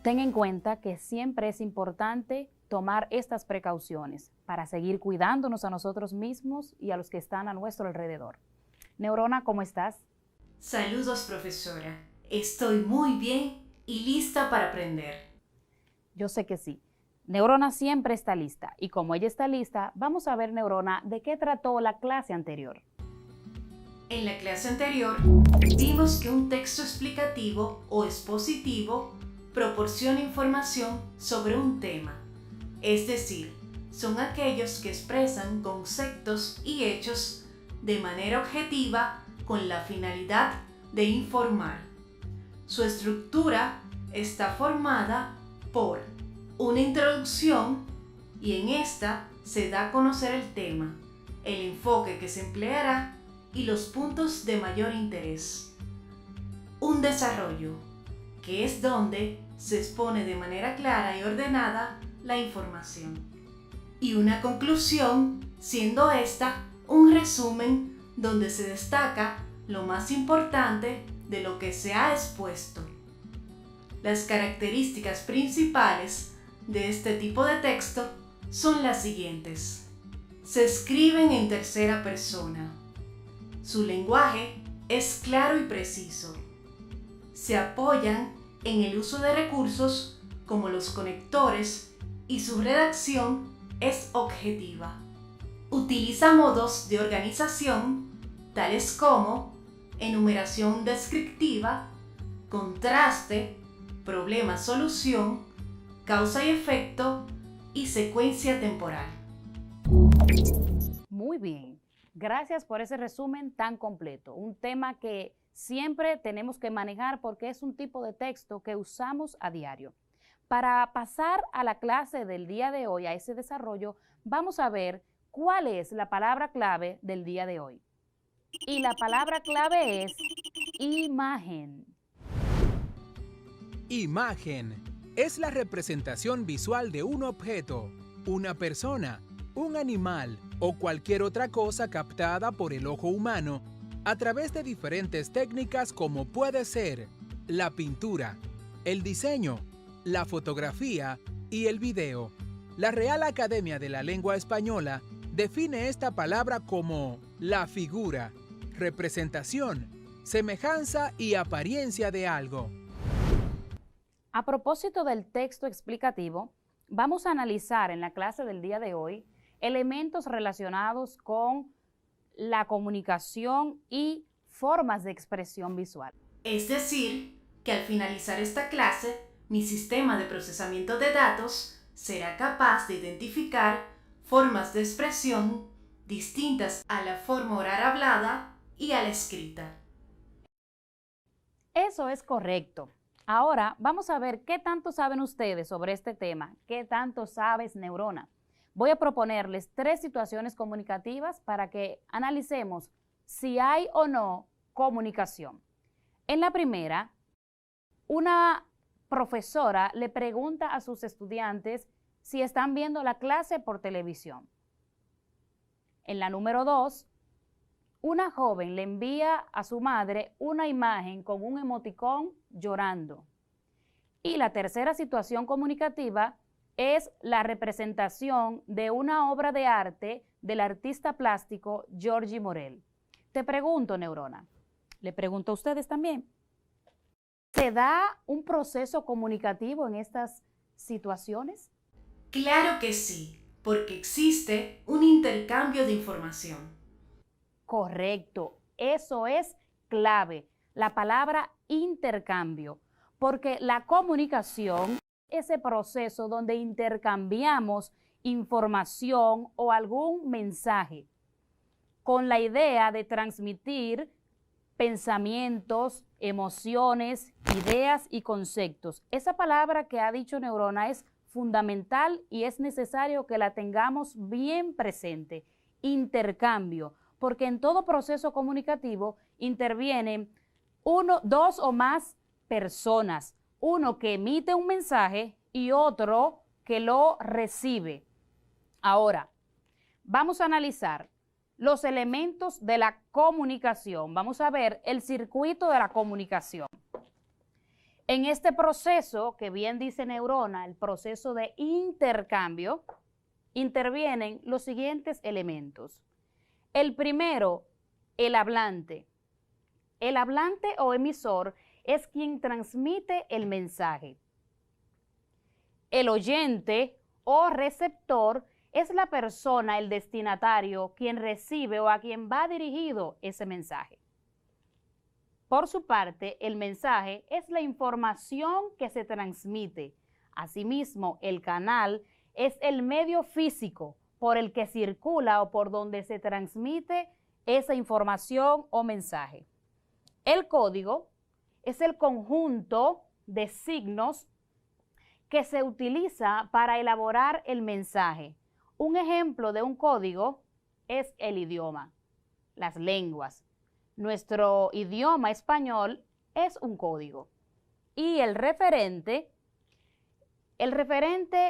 Ten en cuenta que siempre es importante tomar estas precauciones para seguir cuidándonos a nosotros mismos y a los que están a nuestro alrededor. Neurona, ¿cómo estás? Saludos, profesora. Estoy muy bien y lista para aprender. Yo sé que sí. Neurona siempre está lista y como ella está lista, vamos a ver, Neurona, de qué trató la clase anterior. En la clase anterior vimos que un texto explicativo o expositivo proporciona información sobre un tema, es decir, son aquellos que expresan conceptos y hechos de manera objetiva con la finalidad de informar. Su estructura está formada por una introducción y en esta se da a conocer el tema, el enfoque que se empleará y los puntos de mayor interés. Un desarrollo, que es donde se expone de manera clara y ordenada la información. Y una conclusión, siendo esta un resumen donde se destaca lo más importante de lo que se ha expuesto. Las características principales de este tipo de texto son las siguientes. Se escriben en tercera persona. Su lenguaje es claro y preciso. Se apoyan en el uso de recursos como los conectores y su redacción es objetiva. Utiliza modos de organización tales como enumeración descriptiva, contraste, problema-solución, causa y efecto y secuencia temporal. Muy bien. Gracias por ese resumen tan completo. Un tema que siempre tenemos que manejar porque es un tipo de texto que usamos a diario. Para pasar a la clase del día de hoy, a ese desarrollo, vamos a ver cuál es la palabra clave del día de hoy. Y la palabra clave es imagen. Imagen es la representación visual de un objeto, una persona, un animal o cualquier otra cosa captada por el ojo humano a través de diferentes técnicas como puede ser la pintura, el diseño, la fotografía y el video. La Real Academia de la Lengua Española define esta palabra como la figura, representación, semejanza y apariencia de algo. A propósito del texto explicativo, vamos a analizar en la clase del día de hoy elementos relacionados con la comunicación y formas de expresión visual. Es decir, que al finalizar esta clase, mi sistema de procesamiento de datos será capaz de identificar formas de expresión distintas a la forma oral hablada y a la escrita. Eso es correcto. Ahora vamos a ver qué tanto saben ustedes sobre este tema, qué tanto sabes, Neurona. Voy a proponerles 3 situaciones comunicativas para que analicemos si hay o no comunicación. En la primera, una profesora le pregunta a sus estudiantes si están viendo la clase por televisión. En la número 2, una joven le envía a su madre una imagen con un emoticón llorando. Y la tercera situación comunicativa es la representación de una obra de arte del artista plástico Giorgi Morel. Te pregunto, Neurona, le pregunto a ustedes también, ¿se da un proceso comunicativo en estas situaciones? Claro que sí, porque existe un intercambio de información. Correcto, eso es clave, la palabra intercambio, porque la comunicación es ese proceso donde intercambiamos información o algún mensaje con la idea de transmitir pensamientos, emociones, ideas y conceptos. Esa palabra que ha dicho Neurona es fundamental y es necesario que la tengamos bien presente. Intercambio, porque en todo proceso comunicativo intervienen 1, 2 o más personas, uno que emite un mensaje y otro que lo recibe. Ahora, vamos a analizar los elementos de la comunicación. Vamos a ver el circuito de la comunicación. En este proceso, que bien dice Neurona, el proceso de intercambio, intervienen los siguientes elementos. El primero, el hablante. El hablante o emisor es quien transmite el mensaje. El oyente o receptor es la persona, el destinatario, quien recibe o a quien va dirigido ese mensaje. Por su parte, el mensaje es la información que se transmite. Asimismo, el canal es el medio físico por el que circula o por donde se transmite esa información o mensaje. El código es el conjunto de signos que se utiliza para elaborar el mensaje. Un ejemplo de un código es el idioma, las lenguas. Nuestro idioma español es un código. Y el referente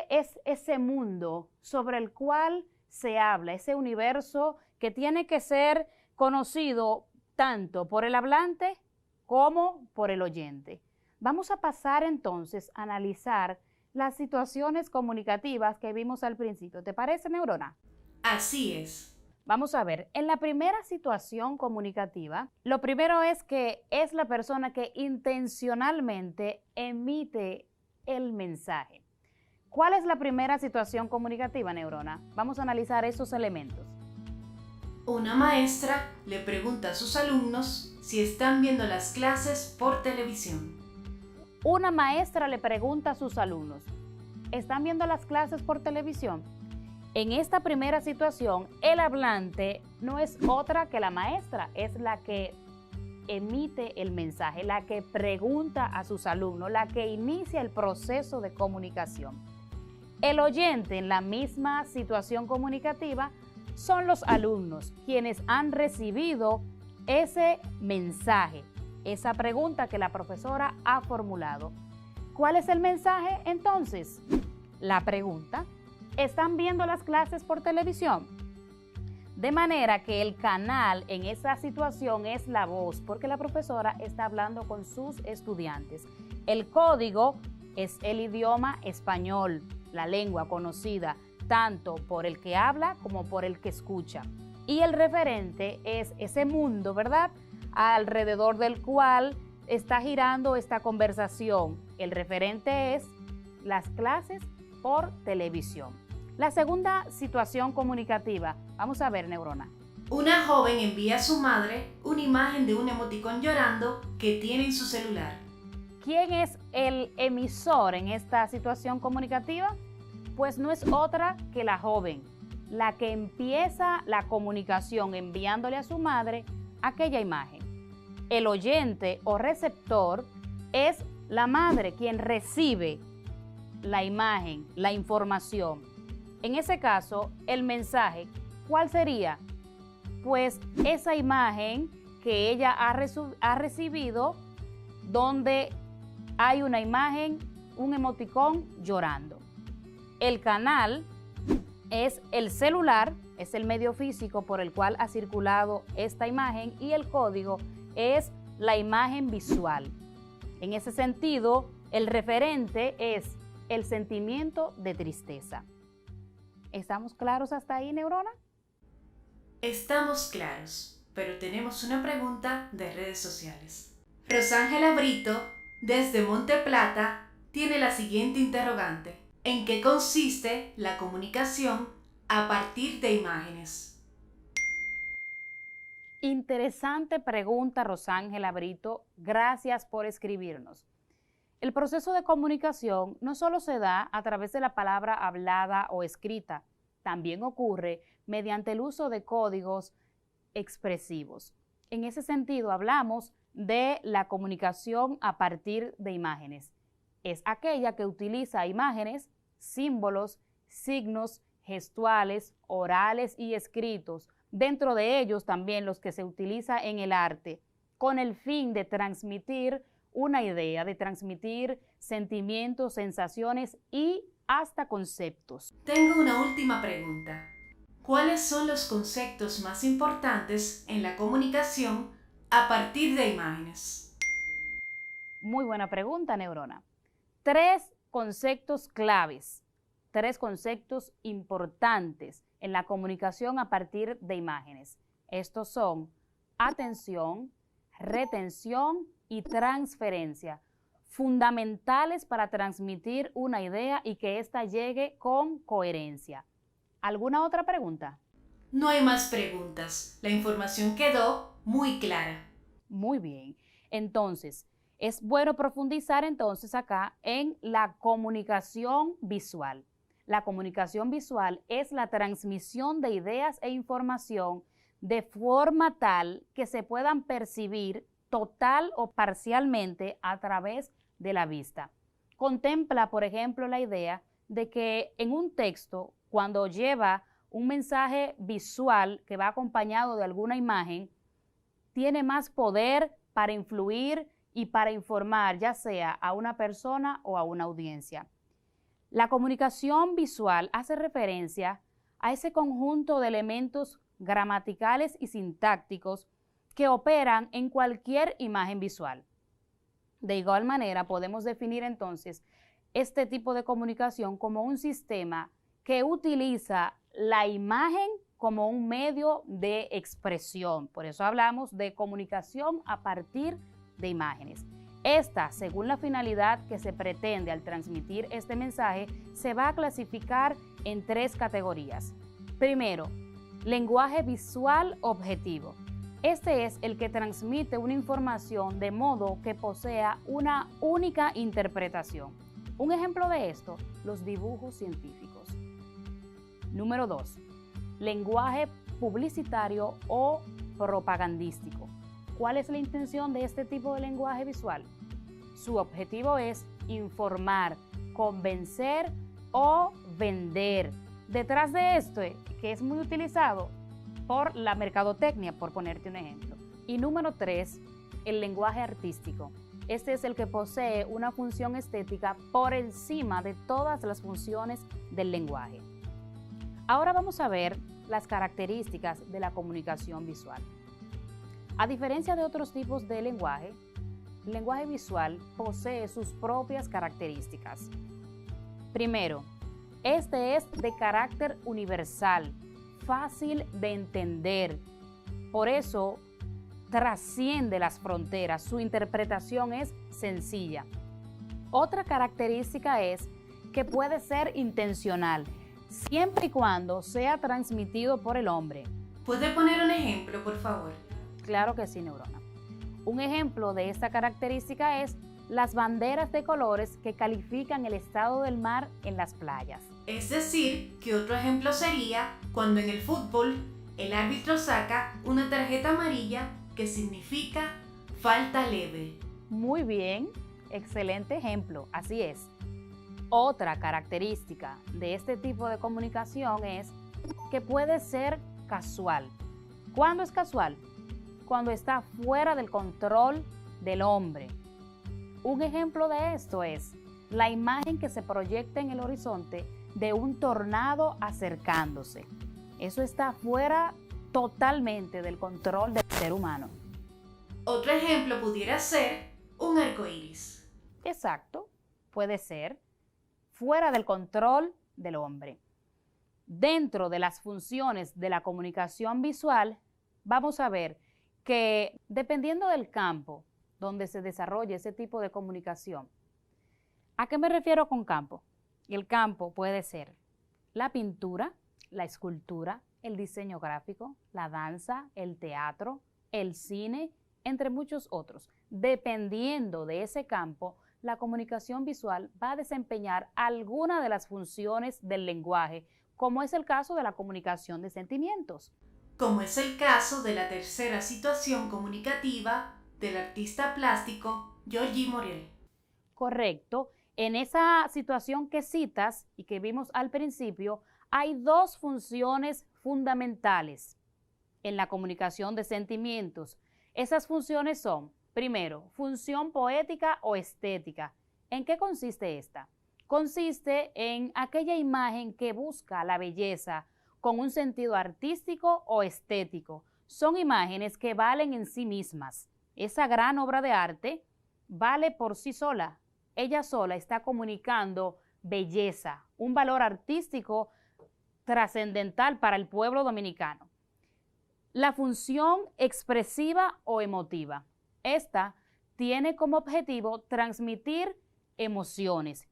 es ese mundo sobre el cual se habla, ese universo que tiene que ser conocido tanto por el hablante como por el oyente. Vamos a pasar entonces a analizar las situaciones comunicativas que vimos al principio. ¿Te parece, Neurona? Así es. Vamos a ver, en la primera situación comunicativa, lo primero es que es la persona que intencionalmente emite el mensaje. ¿Cuál es la primera situación comunicativa, Neurona? Vamos a analizar esos elementos. Una maestra le pregunta a sus alumnos si están viendo las clases por televisión. Una maestra le pregunta a sus alumnos, ¿están viendo las clases por televisión? En esta primera situación, el hablante no es otra que la maestra, es la que emite el mensaje, la que pregunta a sus alumnos, la que inicia el proceso de comunicación. El oyente en la misma situación comunicativa son los alumnos, quienes han recibido ese mensaje, esa pregunta que la profesora ha formulado. ¿Cuál es el mensaje entonces? La pregunta. ¿Están viendo las clases por televisión? De manera que el canal en esa situación es la voz, porque la profesora está hablando con sus estudiantes. El código es el idioma español, la lengua conocida tanto por el que habla como por el que escucha. Y el referente es ese mundo, ¿verdad?, alrededor del cual está girando esta conversación. El referente es las clases por televisión. La segunda situación comunicativa. Vamos a ver, Neurona. Una joven envía a su madre una imagen de un emoticón llorando que tiene en su celular. ¿Quién es el emisor en esta situación comunicativa? Pues no es otra que la joven, la que empieza la comunicación enviándole a su madre aquella imagen. El oyente o receptor es la madre quien recibe la imagen, la información. En ese caso, el mensaje, ¿cuál sería? Pues esa imagen que ella ha recibido, donde hay una imagen, un emoticón llorando. El canal es el celular, es el medio físico por el cual ha circulado esta imagen, y el código es la imagen visual. En ese sentido, el referente es el sentimiento de tristeza. ¿Estamos claros hasta ahí, Neurona? Estamos claros, pero tenemos una pregunta de redes sociales. Rosángela Brito, desde Monte Plata, tiene la siguiente interrogante. ¿En qué consiste la comunicación a partir de imágenes? Interesante pregunta, Rosángela Brito. Gracias por escribirnos. El proceso de comunicación no solo se da a través de la palabra hablada o escrita, también ocurre mediante el uso de códigos expresivos. En ese sentido, hablamos de la comunicación a partir de imágenes. Es aquella que utiliza imágenes, símbolos, signos gestuales, orales y escritos, dentro de ellos también los que se utiliza en el arte, con el fin de transmitir una idea, de transmitir sentimientos, sensaciones y hasta conceptos. Tengo una última pregunta. ¿Cuáles son los conceptos más importantes en la comunicación a partir de imágenes? Muy buena pregunta, Neurona. 3 conceptos claves, 3 conceptos importantes en la comunicación a partir de imágenes. Estos son atención, retención y transferencia, fundamentales para transmitir una idea y que ésta llegue con coherencia. ¿Alguna otra pregunta? No hay más preguntas. La información quedó muy clara. Muy bien. Entonces, es bueno profundizar entonces acá en la comunicación visual. La comunicación visual es la transmisión de ideas e información de forma tal que se puedan percibir total o parcialmente a través de la vista. Contempla, por ejemplo, la idea de que en un texto, cuando lleva un mensaje visual que va acompañado de alguna imagen, tiene más poder para influir y para informar, ya sea a una persona o a una audiencia. La comunicación visual hace referencia a ese conjunto de elementos gramaticales y sintácticos que operan en cualquier imagen visual. De igual manera, podemos definir entonces este tipo de comunicación como un sistema que utiliza la imagen como un medio de expresión. Por eso hablamos de comunicación a partir de imágenes. Esta, según la finalidad que se pretende al transmitir este mensaje, se va a clasificar en 3 categorías. Primero, lenguaje visual objetivo. Este es el que transmite una información de modo que posea una única interpretación. Un ejemplo de esto, los dibujos científicos. Número 2, lenguaje publicitario o propagandístico. ¿Cuál es la intención de este tipo de lenguaje visual? Su objetivo es informar, convencer o vender. Detrás de esto, que es muy utilizado por la mercadotecnia, por ponerte un ejemplo. Y número 3, el lenguaje artístico. Este es el que posee una función estética por encima de todas las funciones del lenguaje. Ahora vamos a ver las características de la comunicación visual. A diferencia de otros tipos de lenguaje, el lenguaje visual posee sus propias características. Primero, este es de carácter universal, fácil de entender. Por eso, trasciende las fronteras. Su interpretación es sencilla. Otra característica es que puede ser intencional, siempre y cuando sea transmitido por el hombre. ¿Puede poner un ejemplo, por favor? Claro que sí, Neurona. Un ejemplo de esta característica es las banderas de colores que califican el estado del mar en las playas. Es decir, que otro ejemplo sería cuando en el fútbol el árbitro saca una tarjeta amarilla que significa falta leve. Muy bien, excelente ejemplo, así es. Otra característica de este tipo de comunicación es que puede ser casual. ¿Cuándo es casual? Cuando está fuera del control del hombre. Un ejemplo de esto es la imagen que se proyecta en el horizonte de un tornado acercándose. Eso está fuera totalmente del control del ser humano. Otro ejemplo pudiera ser un arco iris. Exacto, puede ser fuera del control del hombre. Dentro de las funciones de la comunicación visual, vamos a ver que dependiendo del campo donde se desarrolle ese tipo de comunicación, ¿a qué me refiero con campo? El campo puede ser la pintura, la escultura, el diseño gráfico, la danza, el teatro, el cine, entre muchos otros. Dependiendo de ese campo, la comunicación visual va a desempeñar alguna de las funciones del lenguaje, como es el caso de la comunicación de sentimientos. Como es el caso de la tercera situación comunicativa del artista plástico Giorgi Morel. Correcto. En esa situación que citas y que vimos al principio, hay 2 funciones fundamentales en la comunicación de sentimientos. Esas funciones son, primero, función poética o estética. ¿En qué consiste esta? Consiste en aquella imagen que busca la belleza con un sentido artístico o estético. Son imágenes que valen en sí mismas. Esa gran obra de arte vale por sí sola. Ella sola está comunicando belleza, un valor artístico trascendental para el pueblo dominicano. La función expresiva o emotiva. Esta tiene como objetivo transmitir emociones.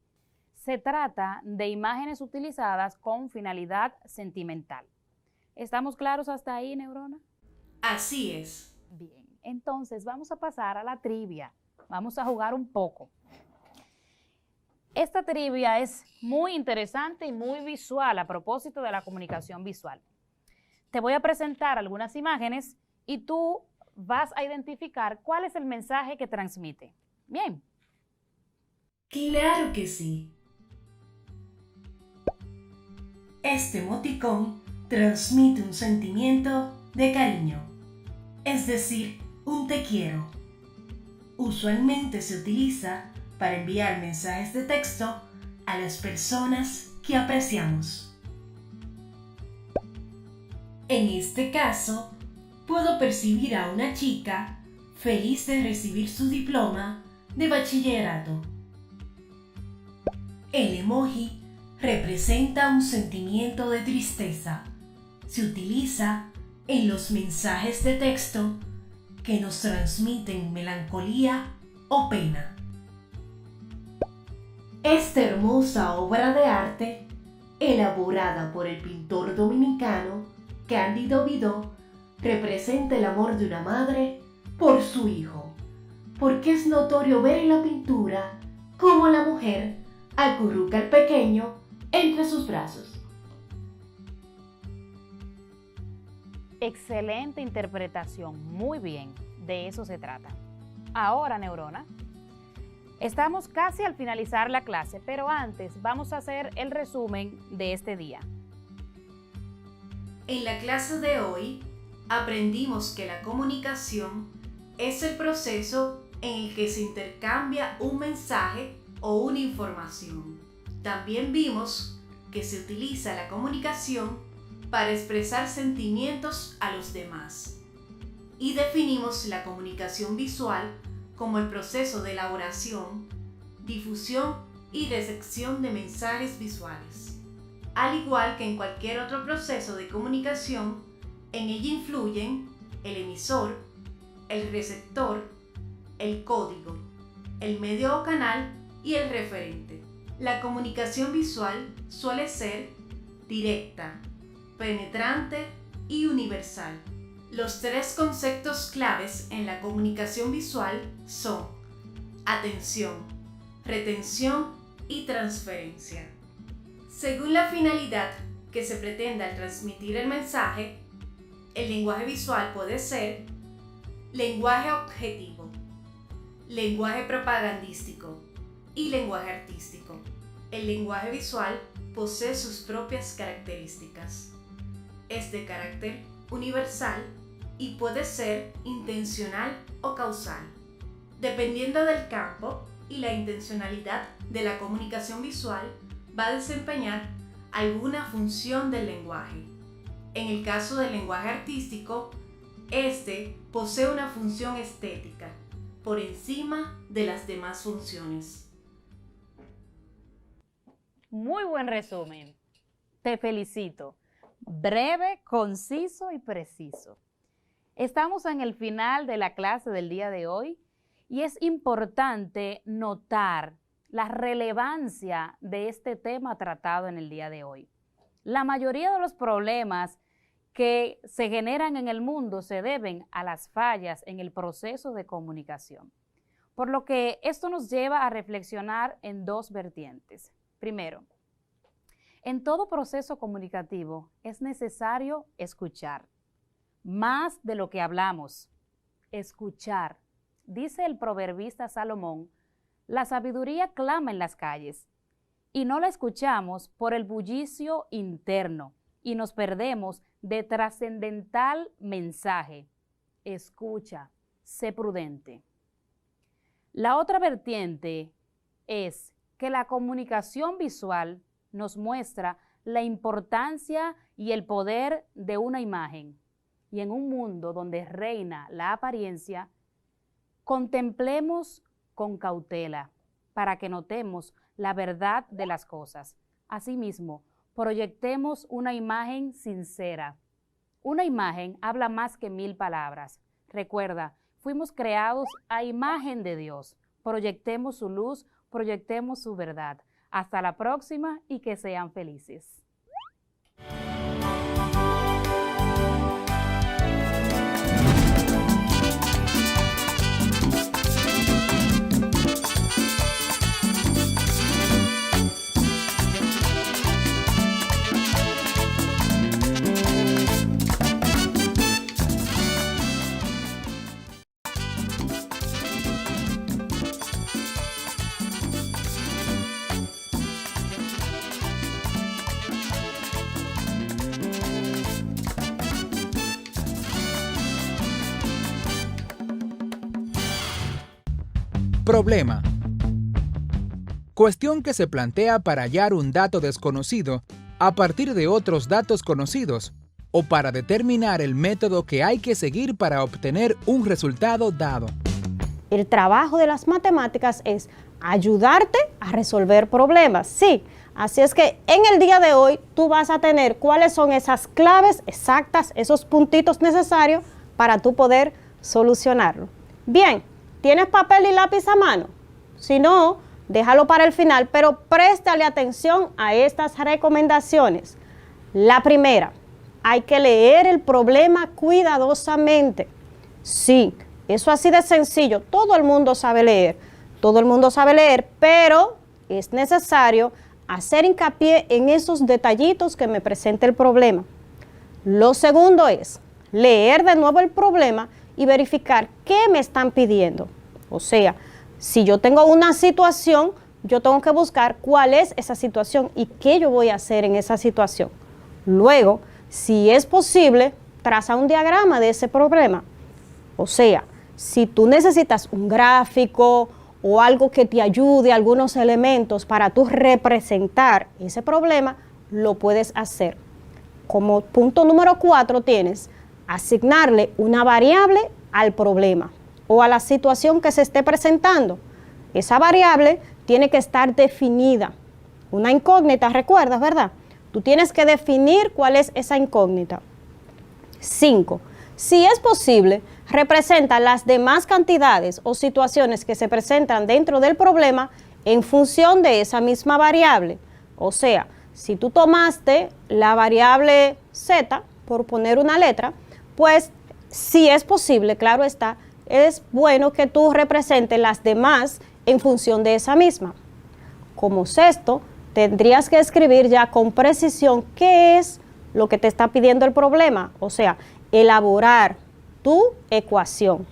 Se trata de imágenes utilizadas con finalidad sentimental. ¿Estamos claros hasta ahí, Neurona? Así es. Bien, entonces vamos a pasar a la trivia. Vamos a jugar un poco. Esta trivia es muy interesante y muy visual a propósito de la comunicación visual. Te voy a presentar algunas imágenes y tú vas a identificar cuál es el mensaje que transmite. Bien. Claro que sí. Este emoticón transmite un sentimiento de cariño, es decir, un te quiero. Usualmente se utiliza para enviar mensajes de texto a las personas que apreciamos. En este caso, puedo percibir a una chica feliz de recibir su diploma de bachillerato. El emoji representa un sentimiento de tristeza. Se utiliza en los mensajes de texto que nos transmiten melancolía o pena. Esta hermosa obra de arte, elaborada por el pintor dominicano Cándido Vidó, representa el amor de una madre por su hijo, porque es notorio ver en la pintura cómo la mujer acurruca al pequeño entre sus brazos. Excelente interpretación, muy bien, de eso se trata. Ahora, Neurona, estamos casi al finalizar la clase, pero antes vamos a hacer el resumen de este día. En la clase de hoy aprendimos que la comunicación es el proceso en el que se intercambia un mensaje o una información. También vimos que se utiliza la comunicación para expresar sentimientos a los demás. Y definimos la comunicación visual como el proceso de elaboración, difusión y recepción de mensajes visuales. Al igual que en cualquier otro proceso de comunicación, en ella influyen el emisor, el receptor, el código, el medio o canal y el referente. La comunicación visual suele ser directa, penetrante y universal. Los tres conceptos claves en la comunicación visual son atención, retención y transferencia. Según la finalidad que se pretenda al transmitir el mensaje, el lenguaje visual puede ser lenguaje objetivo, lenguaje propagandístico y lenguaje artístico. El lenguaje visual posee sus propias características. Es de carácter universal y puede ser intencional o causal. Dependiendo del campo y la intencionalidad de la comunicación visual, va a desempeñar alguna función del lenguaje. En el caso del lenguaje artístico, este posee una función estética por encima de las demás funciones. Muy buen resumen. Te felicito. Breve, conciso y preciso. Estamos en el final de la clase del día de hoy y es importante notar la relevancia de este tema tratado en el día de hoy. La mayoría de los problemas que se generan en el mundo se deben a las fallas en el proceso de comunicación. Por lo que esto nos lleva a reflexionar en dos vertientes. Primero, en todo proceso comunicativo es necesario escuchar, más de lo que hablamos. Escuchar. Dice el proverbista Salomón, la sabiduría clama en las calles y no la escuchamos por el bullicio interno y nos perdemos de trascendental mensaje. Escucha, sé prudente. La otra vertiente es que la comunicación visual nos muestra la importancia y el poder de una imagen. Y en un mundo donde reina la apariencia, contemplemos con cautela, para que notemos la verdad de las cosas. Asimismo, proyectemos una imagen sincera. Una imagen habla más que 1000 palabras. Recuerda, fuimos creados a imagen de Dios. Proyectemos su luz, proyectemos su verdad. Hasta la próxima y que sean felices. Problema. Cuestión que se plantea para hallar un dato desconocido a partir de otros datos conocidos o para determinar el método que hay que seguir para obtener un resultado dado. El trabajo de las matemáticas es ayudarte a resolver problemas, sí. Así es que en el día de hoy tú vas a tener cuáles son esas claves exactas, esos puntitos necesarios para tú poder solucionarlo. Bien, ¿tienes papel y lápiz a mano? Si no, déjalo para el final, pero préstale atención a estas recomendaciones. La primera, hay que leer el problema cuidadosamente. Sí, eso así de sencillo, todo el mundo sabe leer, pero es necesario hacer hincapié en esos detallitos que me presenta el problema. Lo segundo es leer de nuevo el problema y verificar qué me están pidiendo. O sea, si yo tengo una situación, yo tengo que buscar cuál es esa situación y qué yo voy a hacer en esa situación. Luego, si es posible, traza un diagrama de ese problema. O sea, si tú necesitas un gráfico o algo que te ayude, algunos elementos para tú representar ese problema, lo puedes hacer. Como punto número 4 tienes asignarle una variable al problema o a la situación que se esté presentando. Esa variable tiene que estar definida. Una incógnita, ¿recuerdas, verdad? Tú tienes que definir cuál es esa incógnita. 5. Si es posible, representa las demás cantidades o situaciones que se presentan dentro del problema en función de esa misma variable. O sea, si tú tomaste la variable z, por poner una letra, pues si es posible, claro está, es bueno que tú representes las demás en función de esa misma. Como sexto, tendrías que escribir ya con precisión qué es lo que te está pidiendo el problema, o sea, elaborar tu ecuación.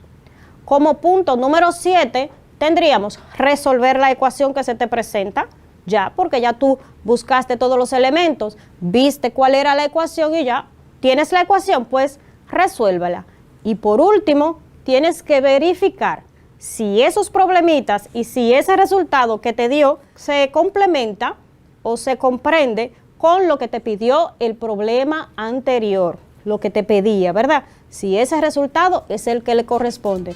Como punto número 7, tendríamos resolver la ecuación que se te presenta, ya, porque ya tú buscaste todos los elementos, viste cuál era la ecuación y ya tienes la ecuación, pues resuélvala. Y por último, tienes que verificar si esos problemitas y si ese resultado que te dio se complementa o se comprende con lo que te pidió el problema anterior, lo que te pedía, ¿verdad? Si ese resultado es el que le corresponde.